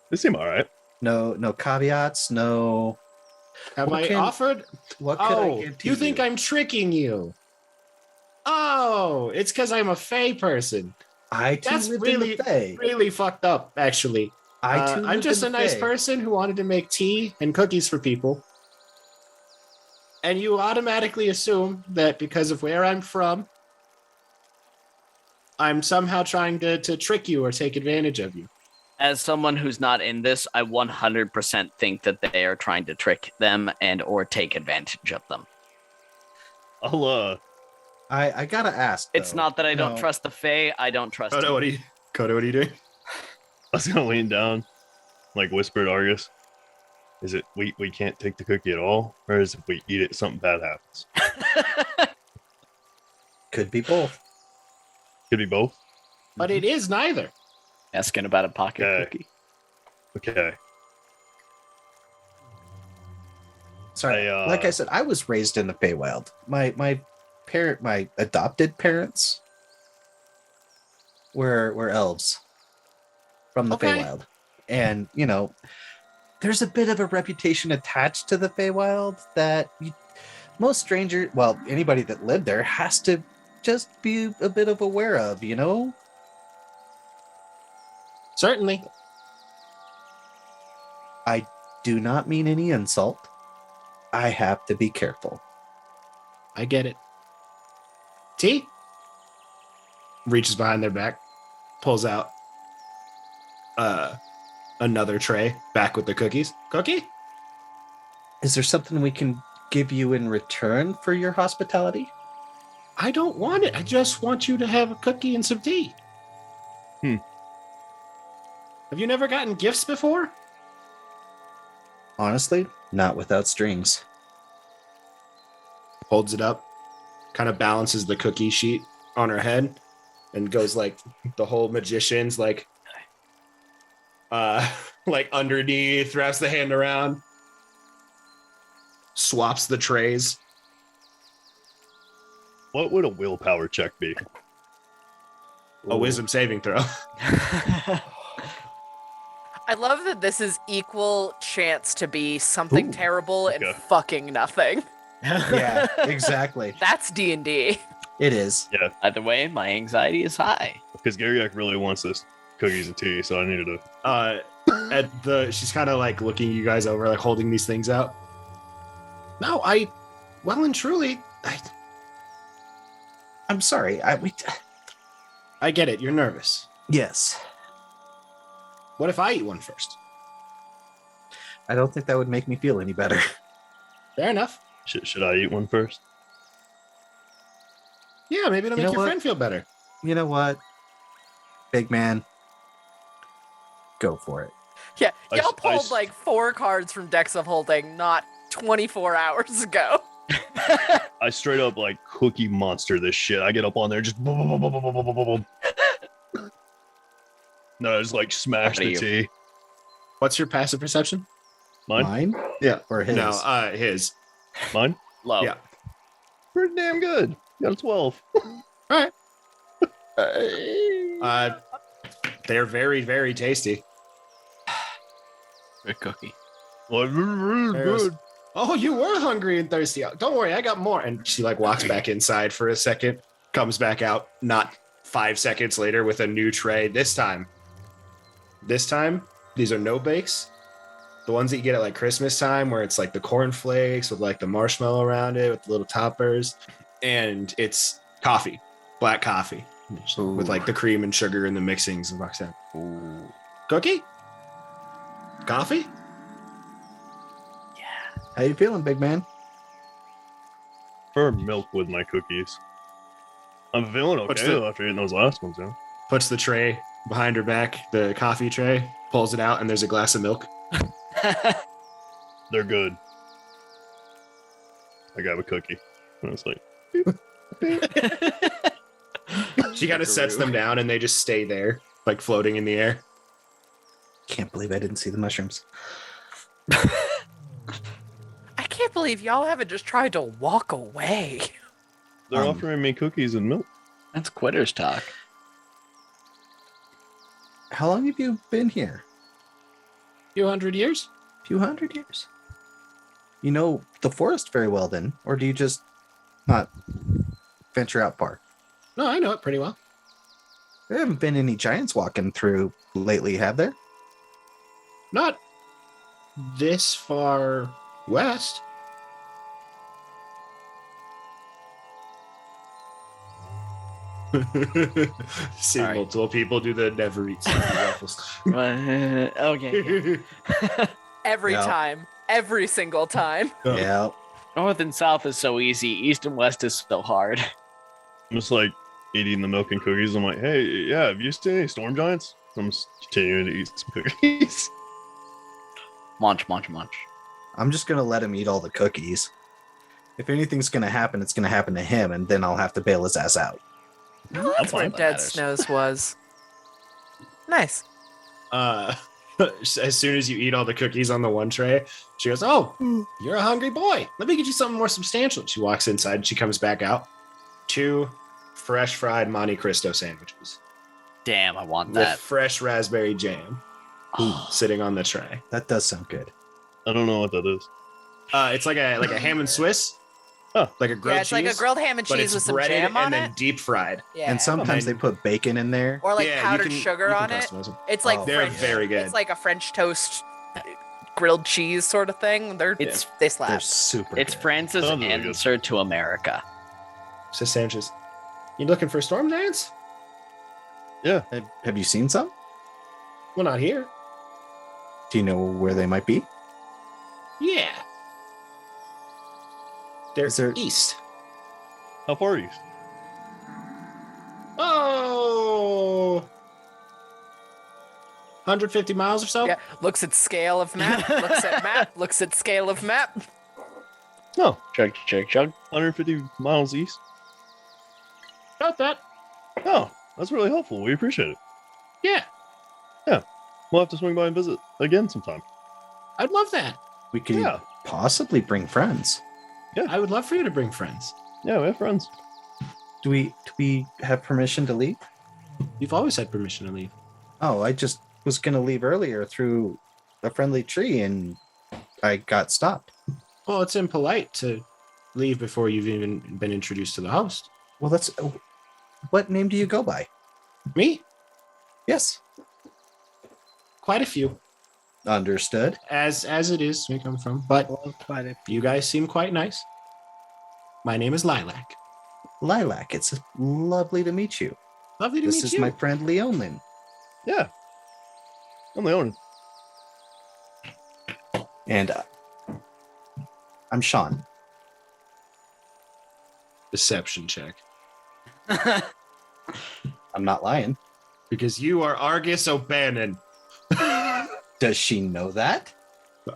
They seem all right. No caveats. No. Have What I can- offered? What could I Oh, give to you think I'm tricking you? Oh, it's because I'm a Fey person. I too That's lived in really, the Fae. really fucked up, actually. I too I'm lived just in a the nice Fae. person who wanted to make tea and cookies for people. And you automatically assume that because of where I'm from, I'm somehow trying to trick you or take advantage of you. As someone who's not in this, I 100% think that they are trying to trick them and or take advantage of them. I'll I gotta ask. It's though. not that I don't No. trust the Fae, I don't trust you. what are you doing? I was gonna lean down, like whisper to Argus. Is it we can't take the cookie at all? Or is it if we eat it something bad happens? Could be both. Could be both. But it is neither. Asking about a pocket Okay. cookie. Okay. Sorry. I, Like I said, I was raised in the Feywild. My adopted parents were elves from the Okay. Feywild. And, there's a bit of a reputation attached to the Feywild that most strangers, well, anybody that lived there has to just be a bit of aware of, Certainly. I do not mean any insult. I have to be careful. I get it. Tea? Reaches behind their back, pulls out another tray, back with the cookies. Cookie? Is there something we can give you in return for your hospitality? I don't want it. I just want you to have a cookie and some tea. Hmm. Have you never gotten gifts before? Honestly, not without strings. Holds it up, kind of balances the cookie sheet on her head, and goes like the whole magician's like underneath, wraps the hand around. swaps the trays. What would a willpower check be? A wisdom saving throw. I love that this is equal chance to be something Ooh, terrible and okay. fucking nothing. Yeah, exactly. That's D&D. It is. Either way, my anxiety is high. Because Garyak really wants this cookies and tea, so I needed to. She's kind of like looking you guys over, like holding these things out. No, well and truly, I'm sorry. I get it. You're nervous. Yes. What if I eat one first? I don't think that would make me feel any better. Fair enough. Should I eat one first? Yeah, maybe it'll You make know your what? friend feel better. You know what? Big man. Go for it. Yeah, I y'all s- I pulled s- like 4 cards from decks of holding not 24 hours ago. I straight up like cookie monster this shit. I get up on there, just boom, boom, boom, boom, boom, boom, boom, boom, boom. No, I just like smash What are the you? tea. What's your passive perception? Mine? Yeah. Or his? No, his. Mine? Low. Yeah. Pretty damn good. Got a 12. They're very, very tasty. Good cookie. Well, good. Oh, you were hungry and thirsty. Don't worry, I got more. And she like walks back inside for a second, comes back out, not 5 seconds later with a new tray. This time, these are no bakes. The ones that you get at like Christmas time, where it's like the cornflakes with like the marshmallow around it with the little toppers, and it's coffee, black coffee, with like the cream and sugar and the mixings and walks out. Ooh. Cookie, coffee. How you feeling, big man? Or milk with my cookies. I'm feeling What's okay the- though after eating those last ones, yeah. Puts the tray behind her back, the coffee tray, pulls it out, and there's a glass of milk. They're good. I got a cookie. And I was like, She kind of sets them down, and they just stay there, like floating in the air. Can't believe I didn't see the mushrooms. I can't believe y'all haven't just tried to walk away. they're Um, offering me cookies and milk. That's quitters talk. How long have you been here? Few hundred years. Few hundred years. You know the forest very well, then, or do you just not venture out far? No, I know it pretty well. There haven't been any giants walking through lately, have there? Not this far west. See All right. multiple people do the never eat something waffles. Okay. Every Yeah. time. Every single time. Oh. Yeah. North and south is so easy. East and west is so hard. I'm just like eating the milk and cookies. I'm like, hey, yeah, have you seen any storm giants? I'm just continuing to eat some cookies. Munch, munch, munch. I'm just gonna let him eat all the cookies. If anything's gonna happen, it's gonna happen to him, and then I'll have to bail his ass out. That's fine. what Dead Matters. Snows was. Nice. As soon as you eat all the cookies on the one tray, she goes, "Oh, you're a hungry boy. Let me get you something more substantial." She walks inside and she comes back out. 2 fresh fried Monte Cristo sandwiches Damn, I want with that. fresh raspberry jam sitting on the tray. That does sound good. I don't know what that is. It's like a ham and Swiss. Oh. Like a grilled Yeah, it's cheese. like a grilled ham and but cheese it's with some breaded jam on and it. then deep fried. Yeah. And sometimes Okay. they put bacon in there. Or like Yeah, you powdered can- sugar you can on it. customize them. It's like Oh. They're French, very good. It's like a French toast grilled cheese sort of thing. They They're slap. super It's good. France's Sounds really good. answer to America. Says Sanchez. You looking for storm giants? Have you seen some? Well, not here. Do you know where they might be? Yeah. They're Is there- east. How far east? Oh. 150 miles or so? Yeah, looks at scale of map, looks at map, looks at scale of map. No, Chug, chug, chug. 150 miles east. About that. Oh, that's really helpful. We appreciate it. Yeah. We'll have to swing by and visit again sometime. I'd love that. We could Yeah. possibly bring friends. I would love for you to bring friends. Yeah, we have friends. Do we have permission to leave? You've always had permission to leave. Oh, I just was going to leave earlier through a friendly tree and I got stopped. Well, it's impolite to leave before you've even been introduced to the host. Well, that's... What name do you go by? Me? Yes. Quite a few. Understood. As it is, we come from. But you guys seem quite nice. My name is Lilac. Lilac, it's lovely to meet you. Lovely to meet you. This is my friend Leonin. Yeah. I'm the owner. And I'm Sean. Deception check. I'm not lying. Because you are Argus O'Bannon. Does she know that?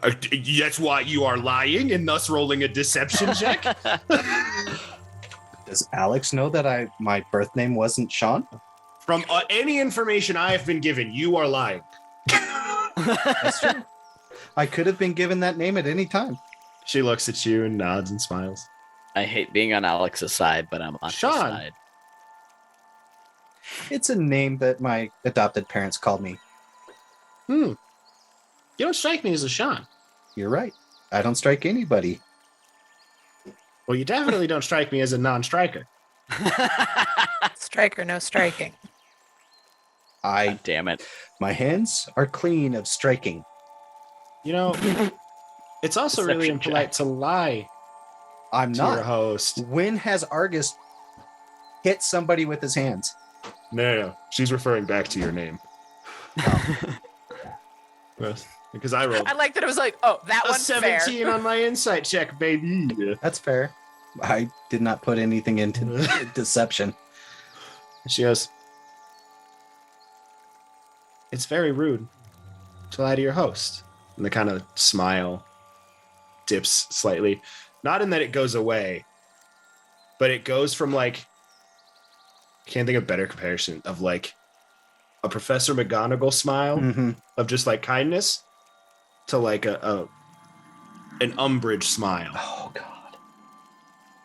That's why you are lying and thus rolling a deception check? Does Alex know that my birth name wasn't Sean? From any information I have been given, you are lying. That's true. I could have been given that name at any time. She looks at you and nods and smiles. I hate being on Alex's side, but I'm on Sean. his side. It's a name that my adopted parents called me. You don't strike me as a Sean. You're right. I don't strike anybody. Well, you definitely don't strike me as a non-striker. Striker, no striking. God damn it. My hands are clean of striking. You know, it's also really Deception impolite check. to lie I'm to your not. host. When has Argus hit somebody with his hands? No. She's referring back to your name. Yes, because I rolled I like that it was like, oh, that a one's 17 fair. on my insight check, baby. That's fair. I did not put anything into deception. She goes, it's very rude to lie to your host. And the kind of smile dips slightly. Not in that it goes away, but it goes from like, I can't think of a better comparison of like a Professor McGonagall smile Mm-hmm. of just like kindness to like an Umbridge smile. Oh God.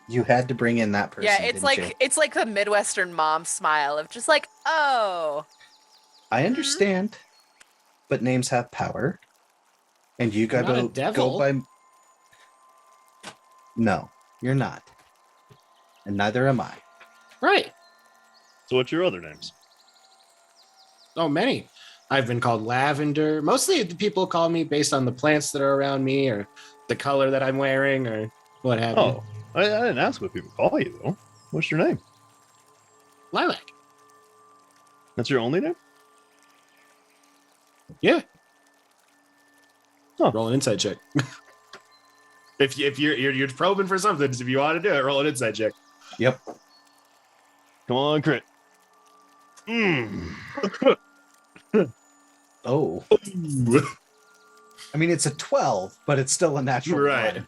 You had to bring in that person. Yeah, it's didn't like you? it's like the Midwestern mom smile of just like, oh. I understand, but names have power, and you You're not a go devil. by. No, you're not, and neither am I. Right. So what's your other names? Oh, many. I've been called Lavender. Mostly the people call me based on the plants that are around me or the color that I'm wearing or what have you. Oh, I didn't ask what people call you though. What's your name? Lilac. That's your only name? Yeah. Huh. Roll an insight check. if you're probing for something, if you want to do it, roll an insight check. Yep. Come on, crit. Oh, I mean it's a 12, but it's still a natural Right. one.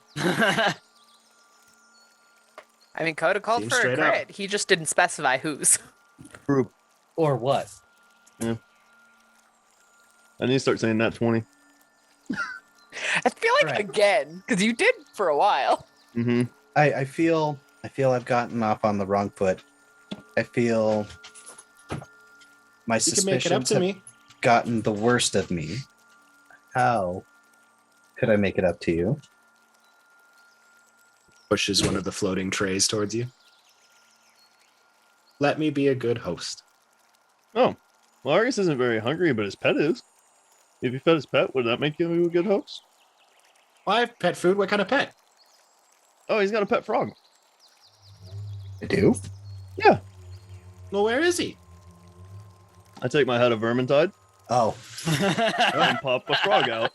I mean, Coda called Seems for a straight up. crit. He just didn't specify whose. Or what? I need to start saying that 20. I feel like Right. again, because you did for a while. Mm-hmm. I feel I've gotten off on the wrong foot. I feel my You can make it up suspicions to have me. gotten the worst of me. How could I make it up to you? Pushes one of the floating trays towards you. Let me be a good host. Oh, well, Argus isn't very hungry, but his pet is. If you fed his pet, would that make you a good host? Well, I have pet food. What kind of pet? Oh, he's got a pet frog. I do? Yeah. Well, where is he? I take my head of Vermintide Oh, and pop a frog out.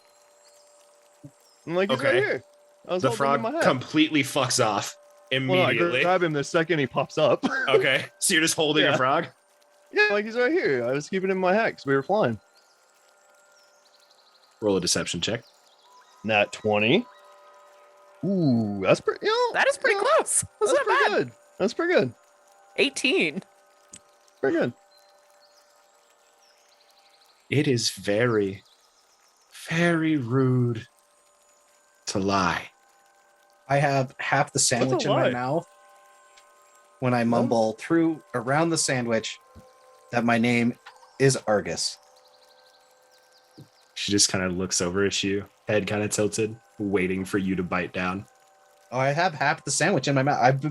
I'm like, he's right Okay. here. I was The holding him in frog my head. completely fucks off Well, no, I immediately. grab him the second he pops up. Okay, so you're just holding Yeah. a frog? Yeah, like he's right here. I was keeping him in my hat because we were flying. Roll a deception check. Nat 20. Ooh, that's pretty. That is pretty close. That's not pretty bad. good. That's pretty good. 18. Pretty good. It is very, very rude to lie I have half the sandwich in my lie? mouth when I mumble through around the sandwich that my name is Argus. She just kind of looks over at you, head kind of tilted, waiting for you to bite down. Oh, I have half the sandwich in my mouth.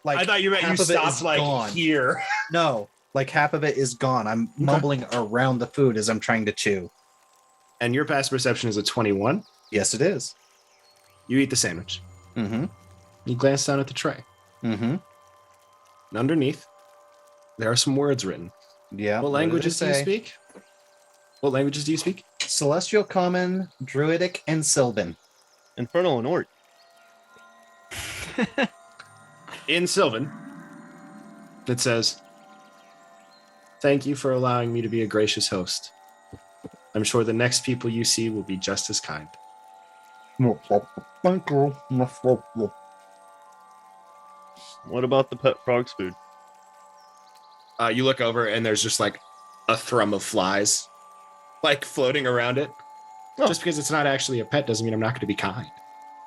I thought you meant you half of it stopped is like gone. here. No, like half of it is gone. I'm mumbling around the food as I'm trying to chew. And your past perception is a 21. Yes, it is. You eat the sandwich. Mm-hmm. You glance down at the tray. Mm-hmm. And underneath, there are some words written. Yeah. What languages do you speak? What languages do you speak? Celestial Common, Druidic, and Sylvan. Infernal and Orc. In Sylvan, it says, "Thank you for allowing me to be a gracious host. I'm sure the next people you see will be just as kind." Thank you. What about the pet frog's food? You look over and there's just like a thrum of flies, like floating around it. Oh. Just because it's not actually a pet doesn't mean I'm not going to be kind.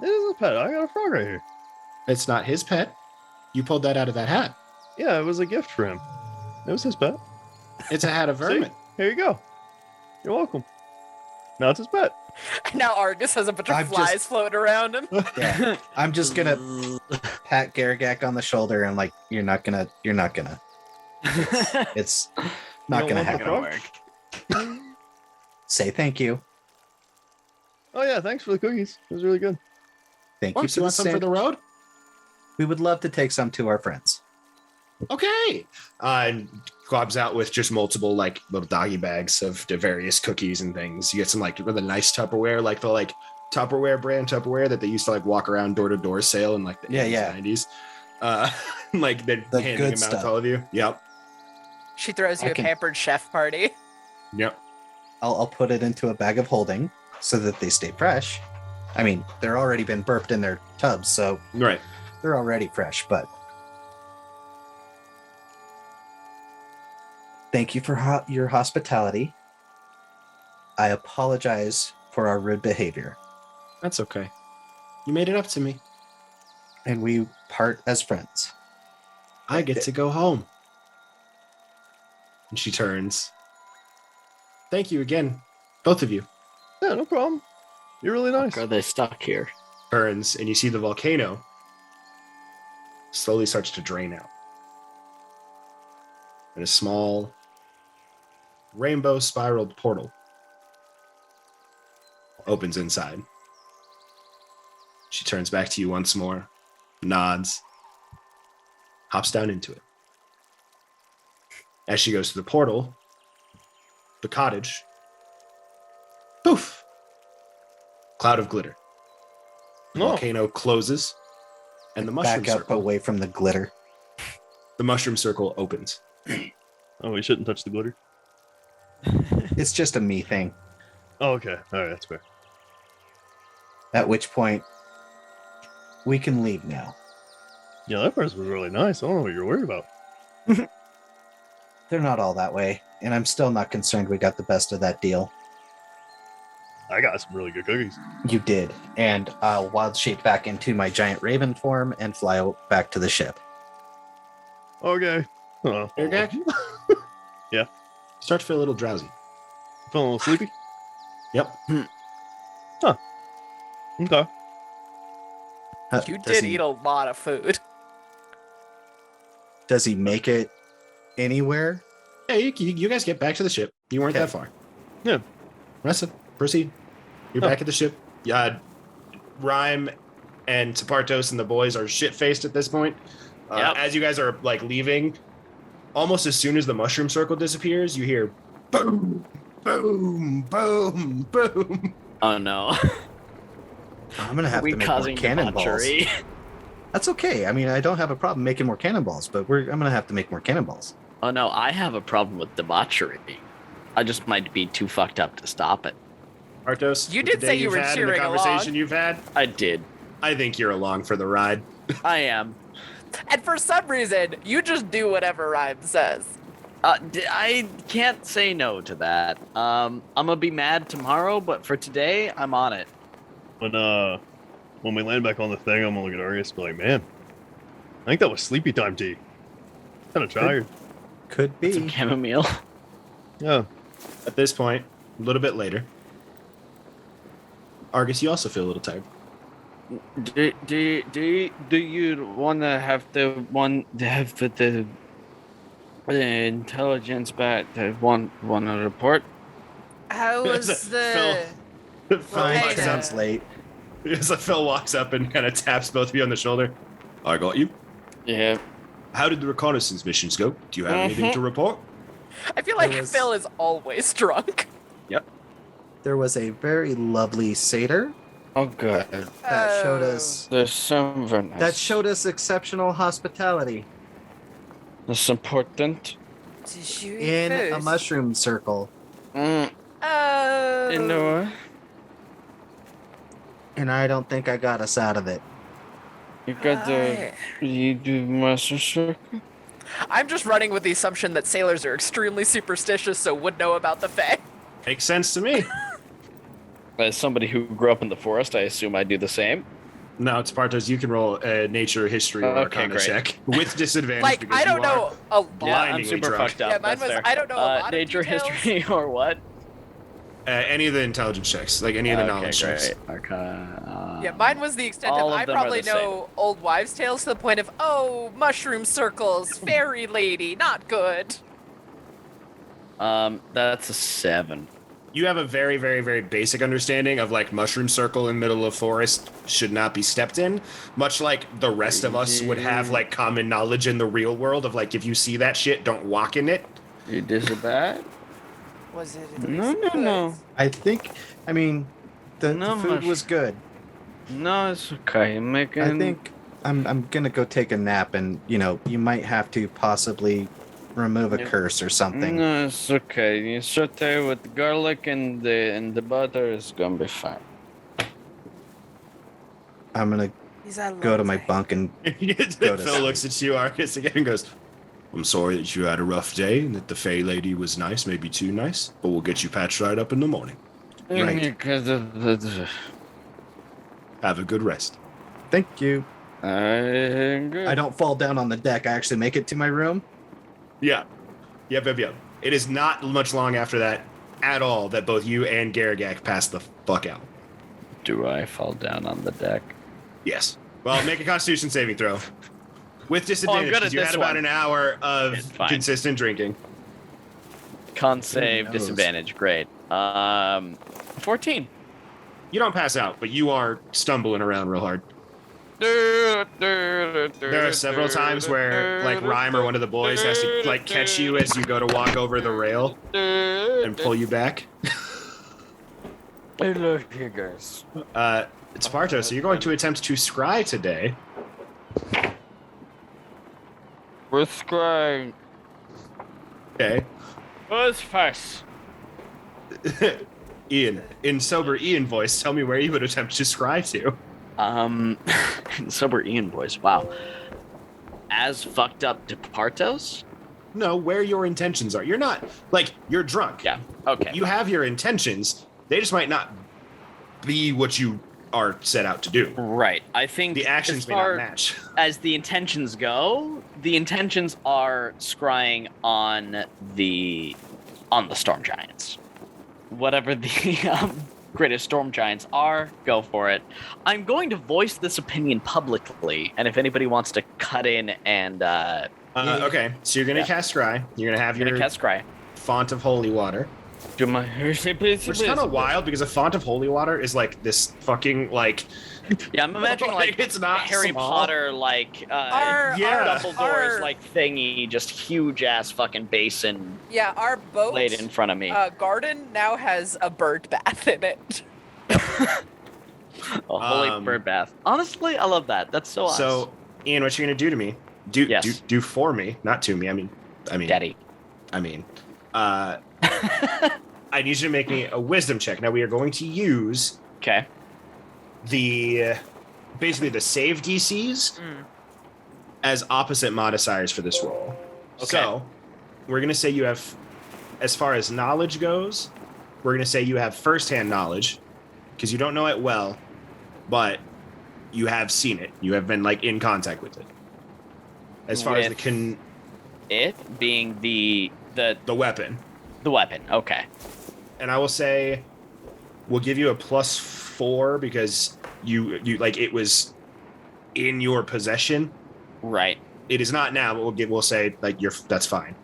It is a pet. I got a frog right here. It's not his pet. You pulled that out of that hat. Yeah, it was a gift for him. It was his pet. It's a hat of See? vermin. Here you go. You're welcome. Now it's his pet. Now Argus has a bunch of I've flies just- floating around him. Yeah. I'm just gonna pat Garagak on the shoulder and like, you're not gonna. It's not You gonna don't want the happen. frog? Say thank you. Oh yeah, thanks for the cookies. It was really good. Thank you Orcs, for you the want some for sand. the road? We would love to take some to our friends. Okay. And Glob's out with just multiple like little doggy bags of the various cookies and things. You get some like really nice Tupperware, like the like Tupperware brand Tupperware that they used to like walk around door to door sale in like the Yeah, 80s, yeah. 90s. Like they're The handing good them out to stuff. all of you. Yep. She throws you I a can- pampered chef party. Yep. I'll put it into a bag of holding so that they stay fresh. I mean, they're already been burped in their tubs, so Right. they're already fresh, but thank you for your hospitality. I apologize for our rude behavior, That's okay. You made it up to me. and we part as friends. I get to go home. And she turns. Thank you again, both of you. Yeah, no problem. You're really nice. Are they stuck here? Turns, and you see the volcano slowly starts to drain out. And a small rainbow spiraled portal opens inside. She turns back to you once more, nods, hops down into it. As she goes to the portal, the cottage, poof, cloud of glitter. The No. volcano closes, and the mushroom Back up circle. away from the glitter. The mushroom circle opens. Oh, we shouldn't touch the glitter. It's just a me thing. Oh, okay. All right, that's fair. At which point, we can leave now. Yeah, that person was really nice. I don't know what you're worried about. They're not all that way, and I'm still not concerned we got the best of that deal. I got some really good cookies. You did, and I'll wild shape back into my giant raven form and fly back to the ship. Okay. Air gag? Yeah. Start to feel a little drowsy. Feeling a little sleepy? Yep. Okay. You Does did he- eat a lot of food. Does he make it anywhere? Yeah, you guys get back to the ship. You weren't Okay. that far. Yeah. Rest it. Proceed. You're Oh. back at the ship. Yeah. Rhyme and Tapartos and the boys are shit faced at this point. Yep. As you guys are like leaving, almost as soon as the mushroom circle disappears, you hear boom, boom, boom, boom. Oh no. I'm gonna have we to make more causing cannonballs. debauchery. That's okay. I mean, I don't have a problem making more cannonballs, but I'm gonna have to make more cannonballs. Oh no, I have a problem with debauchery. I just might be too fucked up to stop it. Artos, You with did the say day you you've were had and cheering the along. conversation you've had, I did. I think you're along for the ride. I am. And for some reason, you just do whatever Rhyme says. I can't say no to that. I'm gonna be mad tomorrow, but for today, I'm on it. When when we land back on the thing, I'm gonna look at Argus and be like, man, I think that was sleepy time tea. Kind of tired. Could be. Some chamomile. Yeah. At this point, a little bit later, Argus, you also feel a little tired. Do you want to have the intelligence back to want to report? How was the? Phil Hey, walks up. Sounds late. So Phil walks up and kind of taps both of you on the shoulder. I got you. Yeah. How did the reconnaissance missions go? Do you have anything to report? I feel like There was- Phil is always drunk. There was a very lovely satyr Oh, good. that showed us There's some very nice. exceptional hospitality That's important. Did you eat in a first? mushroom circle. Oh. You know what? And I don't think I got us out of it. You got the you do master circle. I'm just running with the assumption that sailors are extremely superstitious, so would know about the Fae. Makes sense to me. As somebody who grew up in the forest, I assume I do the same. No, it's Partos. You can roll a nature, history, or Okay, arcana great. check with disadvantage. Like, because I don't you are- know a lot. Yeah, I'm Blindingly super drunk. fucked up. Yeah, mine That's was, fair. I don't know a lot of nature, details. history, or what? Any of the intelligence checks, like any of the knowledge checks. Arcana. Yeah, mine was the extent all of of I them are probably the know old wives' tales to the point of, oh, mushroom circles, fairy lady, not good. That's a 7. You have a very, very, very basic understanding of like mushroom circle in middle of forest should not be stepped in, much like the rest of us would have like common knowledge in the real world of like if you see that shit, don't walk in it. You bad? Was it? No. I think, I mean, the No food was good. No, it's okay. I'm making. I think I'm gonna go take a nap, and you might have to possibly remove a Yeah. curse or something. No, it's okay. You saute with the garlic and the butter is gonna be fine. I'm gonna go to my bunk and Go to Phil sleep. looks at you, Arcus, again and goes, I'm sorry that you had a rough day and that the Fey lady was nice, maybe too nice, but we'll get you patched right up in the morning. Right. Because Have a good rest. thank you. good. I don't fall down on the deck. I actually make it to my room. Yeah. Yep. It is not much long after that at all that both you and Garagak pass the fuck out. Do I fall down on the deck? Yes. Well, make a Constitution saving throw. With disadvantage, good at because you had this about one. an hour of It's fine. consistent drinking. Con save, knows? disadvantage. Great. 14. You don't pass out, but you are stumbling around real hard. There are several times where, like, Rhyme or one of the boys has to, like, catch you as you go to walk over the rail and pull you back. Hey, look here, guys. It's Parto, so you're going to attempt to scry today. We're scrying. Okay. Who's first? Ian, in sober Ian voice, tell me where you would attempt to scry to. Sober Ian voice. Wow. As fucked up to Partos? No, where your intentions are. You're not, like, you're drunk. Yeah. Okay. You have your intentions. They just might not be what you are set out to do. Right. I think The actions as may not far match. as the intentions go, the intentions are scrying on the storm giants. Whatever the greatest storm giants are, go for it. I'm going to voice this opinion publicly, and if anybody wants to cut in and Okay, so you're gonna Yeah. cast scry. You're gonna have you're your gonna cast scry. font of holy water. Do my hearsay, please. Which is kind of wild because a font of holy water is like this fucking like. Yeah, I'm imagining like It's not Harry small. Potter, like Yeah. Dumbledore's like thingy, just huge ass fucking basin Yeah, our boat laid in front of me. garden now has a bird bath in it. A holy bird bath. Honestly, I love that. That's so awesome. So, Ian, what you're gonna do to me? Do Yes. do for me, not to me. I mean, Daddy. I need you to make me a wisdom check. Now we are going to use Okay. the basically the save DCs as opposite modifiers for this roll. Okay. So we're gonna say you have, as far as knowledge goes, we're gonna say you have firsthand knowledge because you don't know it well, but you have seen it. You have been like in contact with it. As far as it being the weapon. The weapon. Okay. And I will say, we'll give you a +4 because you like it was in your possession. Right. It is not now, but we'll say like that's fine.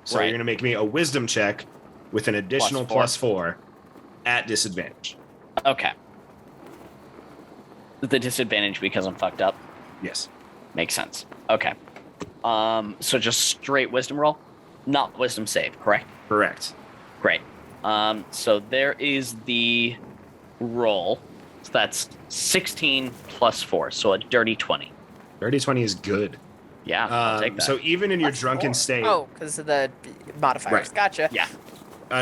So Right. you're gonna make me a wisdom check with an additional +4 at disadvantage. Okay. The disadvantage because I'm fucked up. Yes. Makes sense. Okay. So just straight wisdom roll, not wisdom save, correct? Correct. Great. So there is the roll. So that's 16 plus 4, so a dirty 20. Dirty 20 is good. Yeah, I'll take that. So even in your Plus drunken 4. state, Oh, because of the modifiers. Right. Gotcha. Yeah.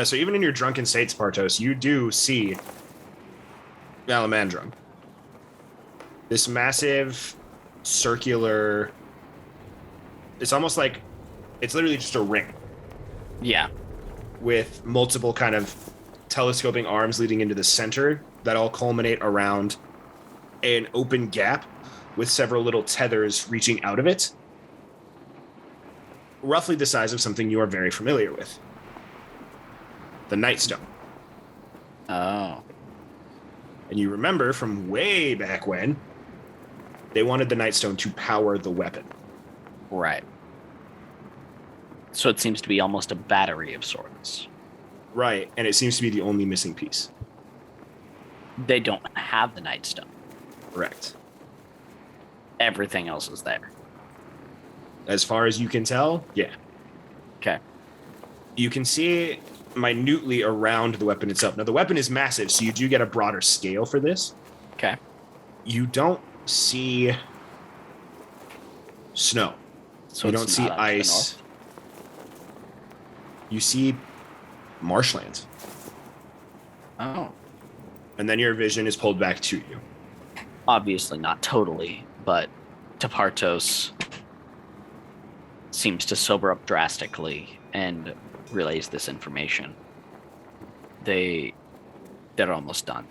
So even in your drunken state, Spartos, you do see Malamandrum. This massive circular. It's almost like it's literally just a ring Yeah. with multiple kind of telescoping arms leading into the center that all culminate around an open gap with several little tethers reaching out of it. Roughly the size of something you are very familiar with. The Nightstone. Oh. And you remember from way back when, they wanted the Nightstone to power the weapon. Right. So it seems to be almost a battery of sorts. Right, and it seems to be the only missing piece. They don't have the Nightstone. Correct. Everything else is there. As far as you can tell, yeah. Okay. You can see minutely around the weapon itself. Now, the weapon is massive, so you do get a broader scale for this. Okay. You don't see snow. So you it's don't see not up to the ice. north? You see marshlands. Oh. And then your vision is pulled back to you. Obviously not totally, but Tepartos seems to sober up drastically and relays this information. They're almost done.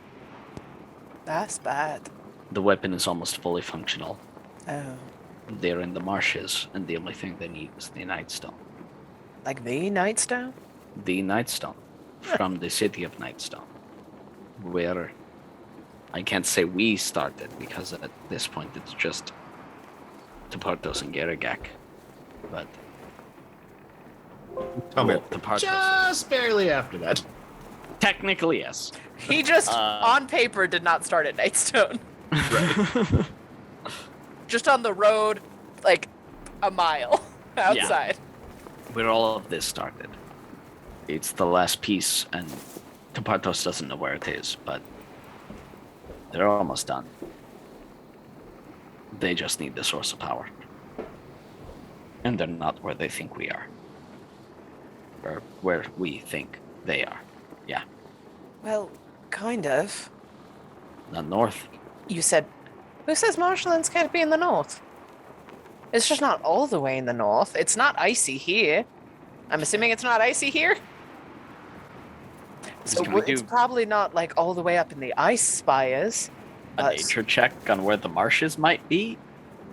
That's bad. The weapon is almost fully functional. Oh. They're in the marshes, and the only thing they need is the Nightstone. Like the Nightstone? The Nightstone from the city of Nightstone, where I can't say we started because at this point it's just Tepartos and Garagak. But Tepartos. Just barely after that. Technically, yes. He just, on paper, did not start at Nightstone. Right. Just on the road, like, a mile outside. Where all of this started. It's the last piece, and Tepartos doesn't know where it is, but they're almost done. They just need the source of power. And they're not where they think we are. Or where we think they are. Yeah. Well, kind of. The north. You said, who says marshlands can't be in the north? It's just not all the way in the north. It's not icy here. I'm assuming it's not icy here? So Can we it's do probably not like all the way up in the ice spires. a nature check on where the marshes might be? You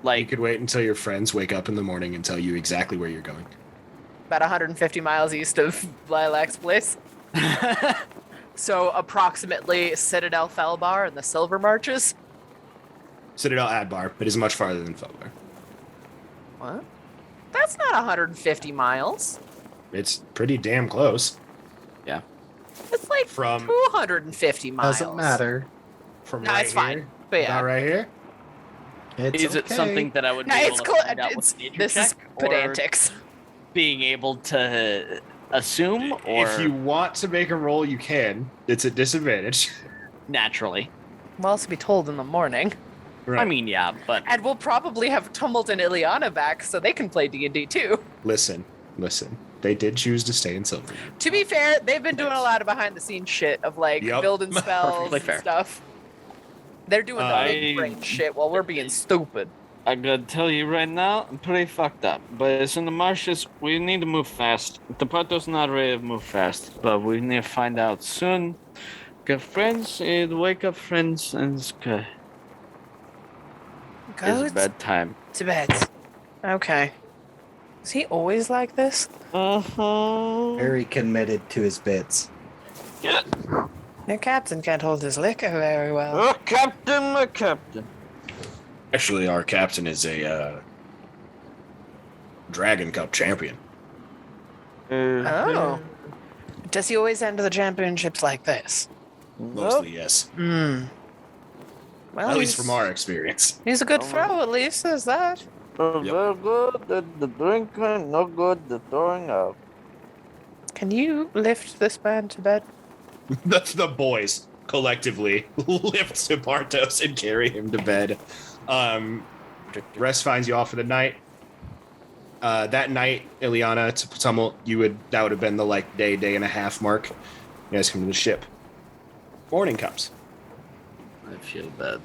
Like, could wait until your friends wake up in the morning and tell you exactly where you're going. About 150 miles east of Lilac's place. So approximately Citadel Felbar and the Silver Marches. Citadel Adbar, it is much farther than Felbar. What? That's not 150 miles. It's pretty damn close. It's like From 250 miles. Doesn't matter. from No, right it's fine. here. But yeah. About right here. It's is it okay. something that I would be No, able it's to cool. find out with nature This is check, or pedantics. being able to assume, or If you want to make a roll, you can. It's at disadvantage. naturally? We'll also be told in the morning. Right. I mean, yeah, but And we'll probably have Tumult and Ileana back so they can play D&D too. Listen. They did choose to stay in Silver. To be fair, they've been doing a lot of behind the scenes shit of like Yep. building spells Perfectly and fair. stuff. They're doing the I- big brain shit while we're being stupid. I gotta tell you right now, I'm pretty fucked up. But it's in the marshes, we need to move fast. The Pato's not ready to move fast, but we need to find out soon. Get friends, wake up friends, and it's good. Go It's bedtime. to bed. Okay. Is he always like this? Very committed to his bits. Yeah. The captain can't hold his liquor very well. Oh, Captain, my Captain. Actually, our captain is a Dragon Cup champion. Oh. Does he always enter the championships like this? Mostly, yes. Hmm. Well, At least he's- from our experience. He's a good throw, at least, there's that. Very good at the drinking, no good at throwing up. Can you lift this man to bed? The boys collectively lift Sipartos and carry him to bed. Rest finds you off for the night. That night, Ileana, Tumult, that would have been the day and a half mark. You guys come to the ship. Morning comes. I feel bad.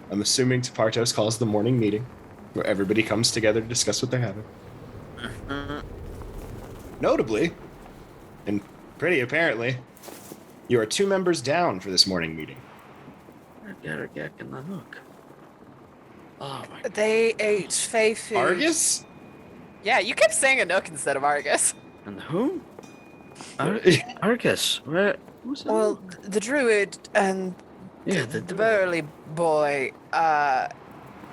I'm assuming Sipartos calls the morning meeting, where everybody comes together to discuss what they're having. Notably, and pretty apparently, you are 2 members down for this morning meeting. Garagak and the Nook. Oh my god. They ate Fey food. Argus? Yeah, you kept saying Anook instead of Argus. And who? Argus. Where? Who's that? Well, the druid and yeah, the burly boy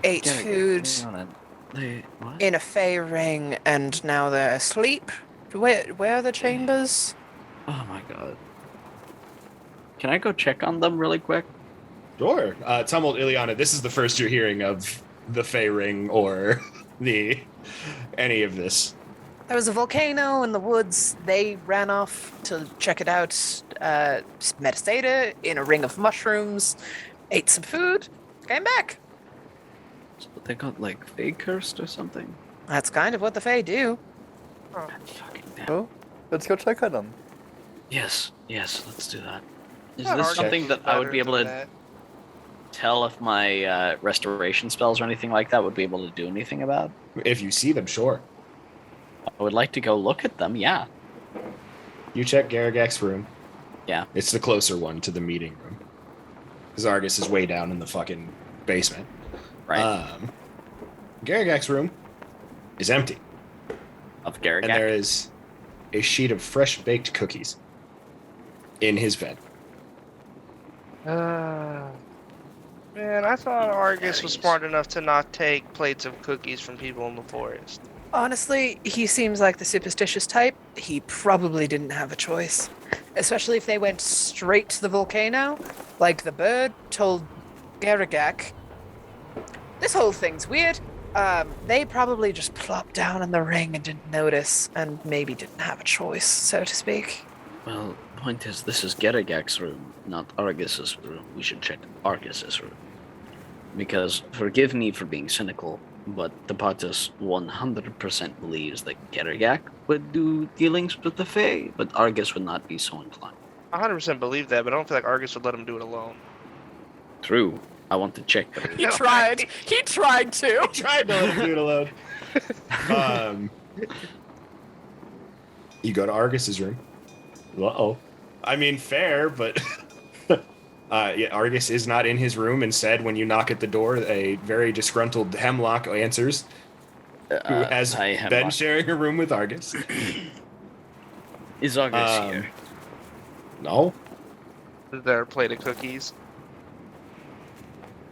ate food They what? in a Fey ring, and now they're asleep. Where are the chambers? Oh my god. Can I go check on them really quick? Sure. Tumult, Ileana, this is the first you're hearing of the Fey Ring or any of this. There was a volcano in the woods. They ran off to check it out. Meditated in a ring of mushrooms, ate some food, came back. So they got Fey cursed or something? That's kind of what the Fae do. God fucking damn. Oh, let's go check on them. Yes, let's do that. Is Not this Argus something is that I would be better able than to that. tell if my restoration spells or anything like that would be able to do anything about? If you see them, sure. I would like to go look at them, yeah. You check Garagak's room. Yeah. It's the closer one to the meeting room. Because Argus is way down in the fucking basement. Right. Garagak's room is empty. Of Garagak. And there is a sheet of fresh baked cookies in his bed. Man, I thought Argus was smart enough to not take plates of cookies from people in the forest. Honestly, he seems like the superstitious type. He probably didn't have a choice. Especially if they went straight to the volcano, like the bird told Garagak. This whole thing's weird. They probably just plopped down in the ring and didn't notice, and maybe didn't have a choice, so to speak. Well, point is, this is Garagak's room, not Argus's room. We should check Argus's room. Because, forgive me for being cynical, but the Patus 100% believes that Garagak would do dealings with the Fae, but Argus would not be so inclined. 100% believe that, but I don't feel like Argus would let him do it alone. True. I want to check that. He tried. He tried to. Tried to let him do it alone. You go to Argus's room. Uh-oh. I mean, fair, but yeah, Argus is not in his room, and said when you knock at the door, a very disgruntled Hemlock answers, who has hi, been Hemlock. sharing a room with Argus. Is Argus Um, here? No? Is there a plate of cookies?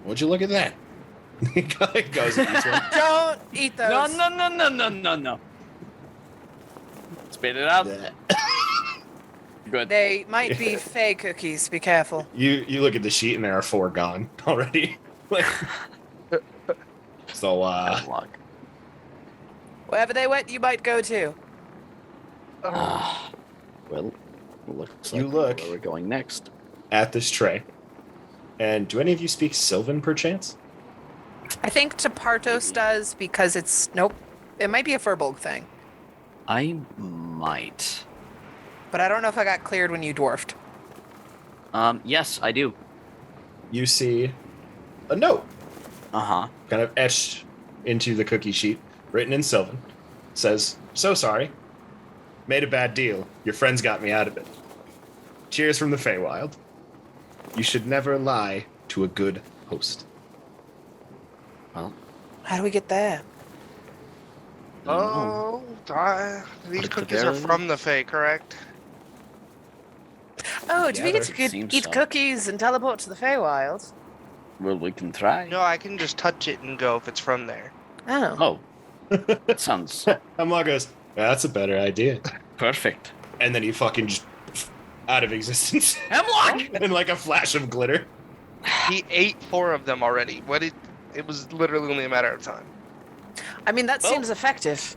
Would you look at that? He goes and eats one. Don't eat those. No. Spit it out. Good. They might be Fey cookies. Be careful. You look at the sheet, and there are 4 gone already. So, Hemlock. Wherever they went, you might go to. Well, looks You like look. where we're going next. at this tray. And do any of you speak Sylvan, perchance? I think Tepartos does because it's nope. It might be a Furbolg thing, I might. but I don't know if I got cleared when you dwarfed. Yes, I do. You see a note Uh-huh. kind of etched into the cookie sheet, written in Sylvan. Says, "So sorry. Made a bad deal. Your friends got me out of it. Cheers from the Feywild. You should never lie to a good host." How do we get there? Oh, these But cookies are they're- from the Fae, correct? Oh, do we get Together, to seems eat so. cookies and teleport to the Feywild? Well, we can try. No, I can just touch it and go if it's from there. Oh. Oh, that sounds Hemlock goes, that's a better idea. perfect. And then he fucking just out of existence. Hemlock! In like a flash of glitter. He ate 4 of them already. It was literally only a matter of time. I mean, that Well- seems effective.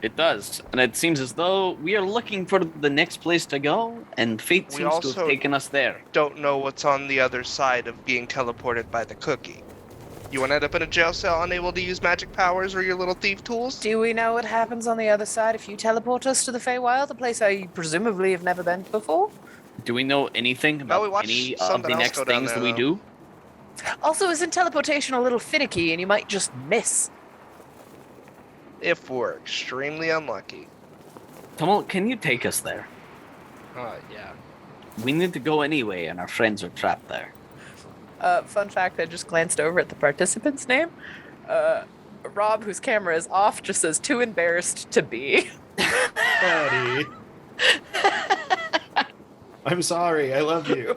It does, and it seems as though we are looking for the next place to go, and fate We seems to also- have taken us there. Don't know what's on the other side of being teleported by the cookie. You want to end up in a jail cell unable to use magic powers or your little thief tools? Do we know what happens on the other side if you teleport us to the Feywild, a place I presumably have never been before? Do we know anything we about watched any of something the else next go down things there, that we though. do? Also, isn't teleportation a little finicky and you might just miss? If we're extremely unlucky. Tummel, can you take us there? Yeah. We need to go anyway, and our friends are trapped there. Fun fact, I just glanced over at the participant's name. Rob, whose camera is off, just says too embarrassed to be. Buddy. I'm sorry. I love you.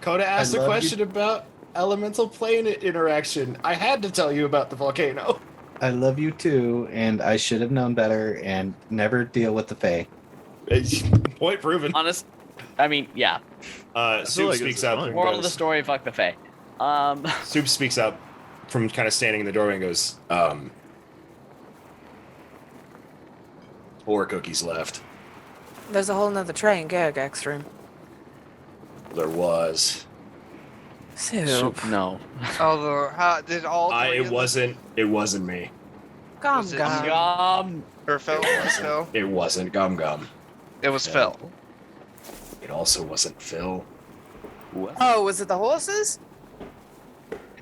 Coda asked a love you. question about elemental plane interaction. I had to tell you about the volcano. I love you too, and I should have known better and never deal with the Fae. Point proven. I mean, yeah. Soup like speaks this is up. fine. and Moral of the goes- story, fuck the Fae. Soup speaks up from kind of standing in the doorway and goes, 4 cookies left. There's a whole nother tray in Garagak's room. There was. Soup. No. Although, how did all three of It wasn't me. Gum Was it gum. Gum. them, or Phil? Phil? It wasn't Gum Gum. It was Phil. It also wasn't Phil. Oh, was it the horses?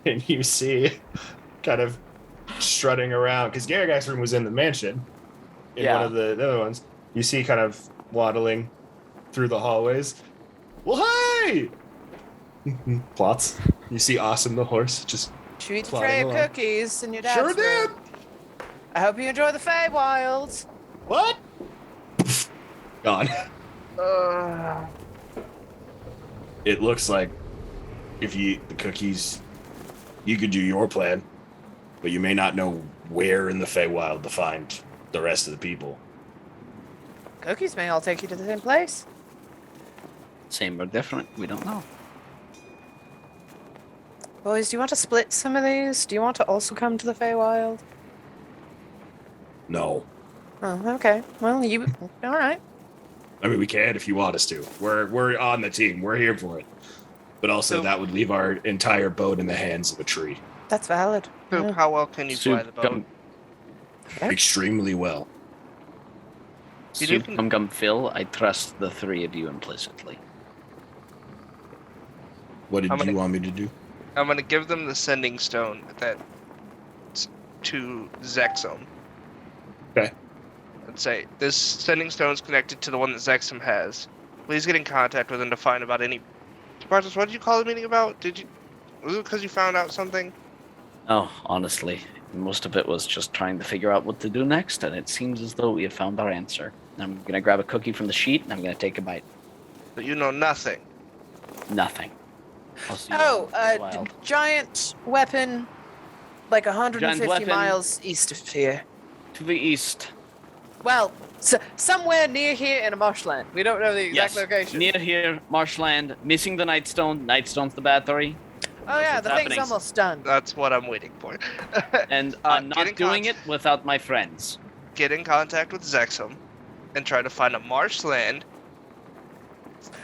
And you see kind of strutting around because Garagak's room was in the mansion. In Yeah. one of the other ones. You see kind of waddling through the hallways. Well, hey! Plots. You see Awesome the horse just Did you eat the Plodding tray of along. cookies in your dad's sure did. room? I hope you enjoy the Feywild. What? Gone. It looks like if you eat the cookies, you could do your plan, but you may not know where in the Feywild to find the rest of the people. Cookies may all take you to the same place. Same or different, we don't know. Boys, do you want to split some of these? Do you want to also come to the Feywild? No. Oh, okay. Well, you... All right. I mean, we can if you want us to. We're on the team. We're here for it. But also, So- that would leave our entire boat in the hands of a tree. That's valid. Soup, Yeah. how well can you fly the Soup, boat? gum, Okay. Extremely well. Did you Soup, con- gum, gum, Phil. I trust the 3 of you implicitly. What did I'm gonna- you want me to do? I'm gonna give them the sending stone to Zexum. Okay. And say this sending stone is connected to the one that Zexum has. Please get in contact with him to find about any. Spartus, what did you call the meeting about? Was it because you found out something? Oh, honestly, most of it was just trying to figure out what to do next, and it seems as though we have found our answer. I'm gonna grab a cookie from the sheet, and I'm gonna take a bite. But you know nothing. Nothing. I'll see you Oh, all in a while. giant weapon, like 150 Giant weapon. miles east of here. To the east. Well, somewhere near here in a marshland. We don't know the exact Yes, location. near here, marshland, missing the Nightstone. Nightstone's the battery, Oh yeah, what's the thing's happening. almost done. That's what I'm waiting for. and Get I'm in not doing it without my friends. Get in contact with Zexum and try to find a marshland.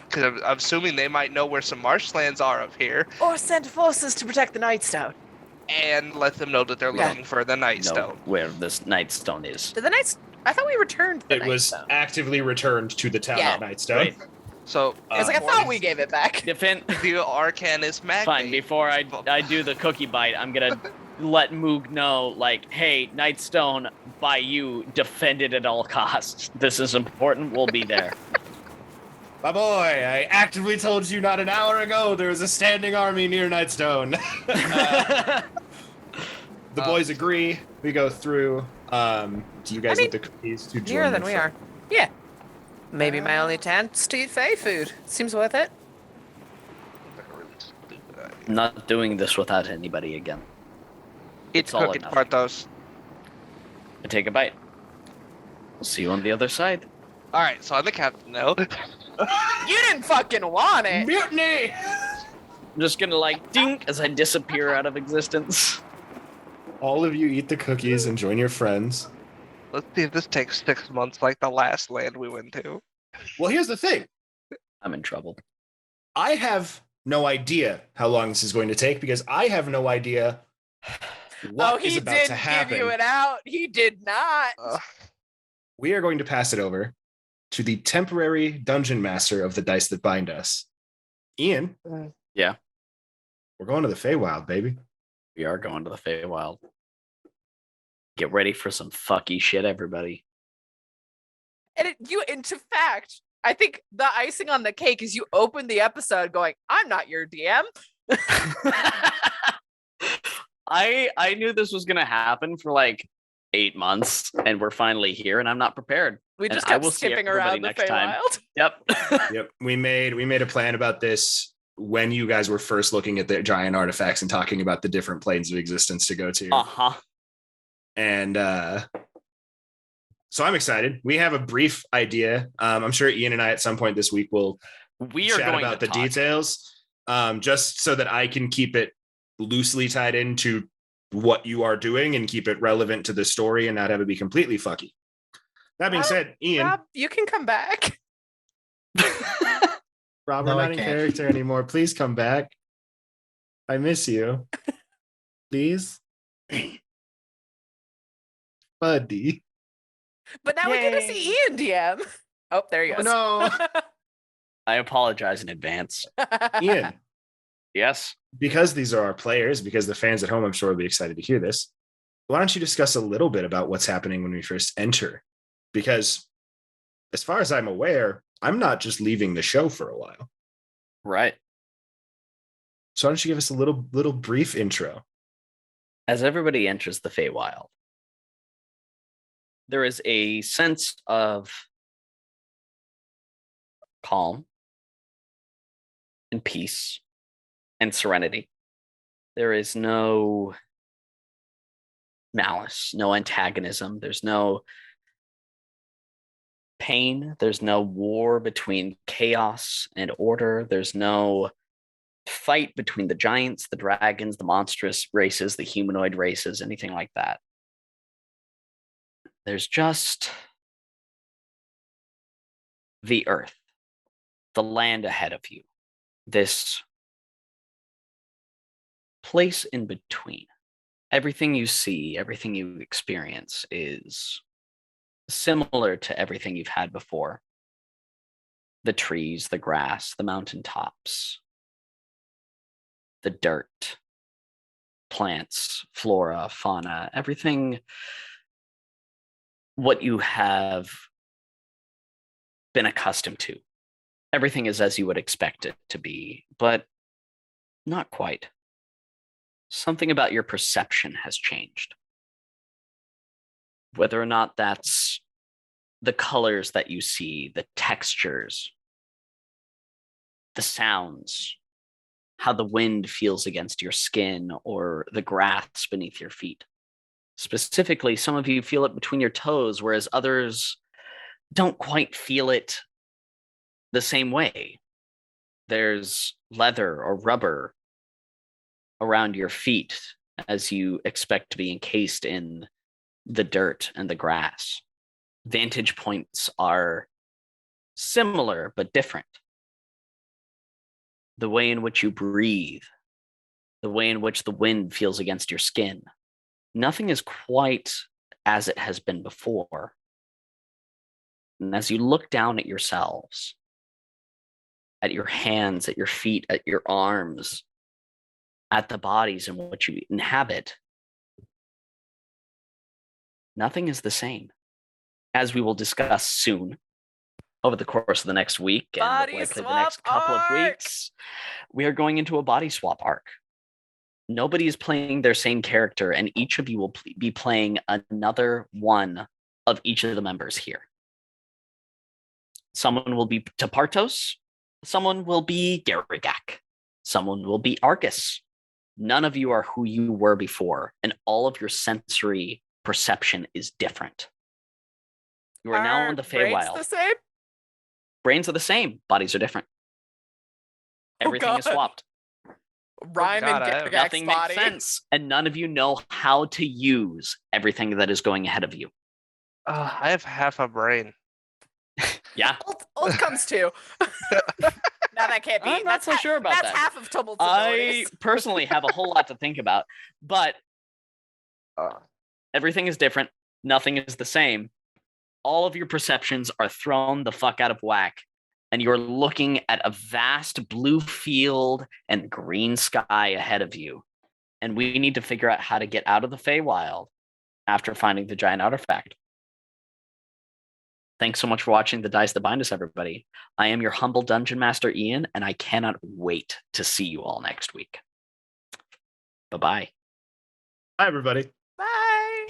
Because I'm assuming they might know where some marshlands are up here, Or send forces to protect the Nightstone. and let them know that they're Yeah. looking for the Know Nightstone. where this Nightstone is. Did the Nights? I thought we returned the It was Nightstone. actively returned to the town Yeah. of Nightstone. Right. So I was like, I thought we gave it back. Defend. the Arcanist Magnate. Fine. Before I do the cookie bite, I'm gonna let Moog know, like, hey, Nightstone, by you, defended at all costs. This is important. We'll be there. My boy, I actively told you not an hour ago there was a standing army near Nightstone. The boys agree. We go through. Do you guys eat the cookies to join Nearer than your we friend? are. Yeah. Maybe my only chance to eat Fey food. Seems worth it. Not doing this without anybody again. Eat It's all or cookies, nothing. Bartos. I take a bite. We'll see you on the other side. All right, so I'm the captain now. You didn't fucking want it. Mutiny! I'm just gonna like dink as I disappear out of existence. All of you eat the cookies and join your friends. Let's see if this takes 6 months like the last land we went to. Well, here's the thing. I'm in trouble. I have no idea how long this is going to take because I have no idea what is he about did to happen. give you it out. He did not. We are going to pass it over to the temporary dungeon master of the Dice That Bind Us. Ian. Yeah. We're going to the Feywild, baby. We are going to the Feywild. Get ready for some fucky shit, everybody. And into fact, I think the icing on the cake is you open the episode going, "I'm not your DM." I knew this was gonna happen for like 8 months, and we're finally here, and I'm not prepared. We And just I kept will see skipping everybody around the next time. Feywild. Yep. Yep. We made a plan about this when you guys were first looking at the giant artifacts and talking about the different planes of existence to go to. Uh-huh. And so I'm excited. We have a brief idea. I'm sure Ian and I at some point this week will We are chat going about to the talk. details, just so that I can keep it loosely tied into what you are doing and keep it relevant to the story and not have it be completely fucky. That being said, Ian, Rob, you can come back. Rob, No, we're I not in can't. character anymore. Please come back. I miss you. Please. Buddy. But now we get to see Ian DM. Oh, there he Oh, goes. no. I apologize in advance. Ian, Yes. because these are our players, because the fans at home, I'm sure, will be excited to hear this. Why don't you discuss a little bit about what's happening when we first enter? Because as far as I'm aware, I'm not just leaving the show for a while. Right. So why don't you give us a little brief intro? As everybody enters the Feywild, there is a sense of calm and peace and serenity. There is no malice, no antagonism. There's no pain. There's no war between chaos and order. There's no fight between the giants, the dragons, the monstrous races, the humanoid races, anything like that. There's just the earth, the land ahead of you, this place in between. Everything you see, everything you experience is similar to everything you've had before. The trees, the grass, the mountaintops, the dirt, plants, flora, fauna, everything what you have been accustomed to. Everything is as you would expect it to be, but not quite. Something about your perception has changed. Whether or not that's the colors that you see, the textures, the sounds, how the wind feels against your skin or the grass beneath your feet. Specifically, some of you feel it between your toes, whereas others don't quite feel it the same way. There's leather or rubber around your feet as you expect to be encased in the dirt and the grass. Vantage points are similar but different. The way in which you breathe, the way in which the wind feels against your skin, nothing is quite as it has been before. And as you look down at yourselves, at your hands, at your feet, at your arms, at the bodies in which you inhabit, nothing is the same. As we will discuss soon, over the course of the next week and Body likely the swap next couple of arc. weeks, we are going into a body swap arc. Nobody is playing their same character, and each of you will be playing another one of each of the members here. Someone will be Tapartos. Someone will be Garrigak. Someone will be Argus. None of you are who you were before, and all of your sensory perception is different. You are now in the Feywild. The same? Brains are the same. Bodies are different. Everything is God. swapped. Rhyme God, and I have Garrigak's Nothing body. makes sense, and none of you know how to use everything that is going ahead of you. I have half a brain. Yeah. Old comes too. No, that can't be. I'm not so sure about that's that. half of Tumble's I abilities. personally have a whole lot to think about, but everything is different. Nothing is the same. All of your perceptions are thrown the fuck out of whack, and you're looking at a vast blue field and green sky ahead of you. And we need to figure out how to get out of the Feywild after finding the giant artifact. Thanks so much for watching The Dice That Bind Us, everybody. I am your humble dungeon master, Ian, and I cannot wait to see you all next week. Bye-bye. Hi, everybody. Bye.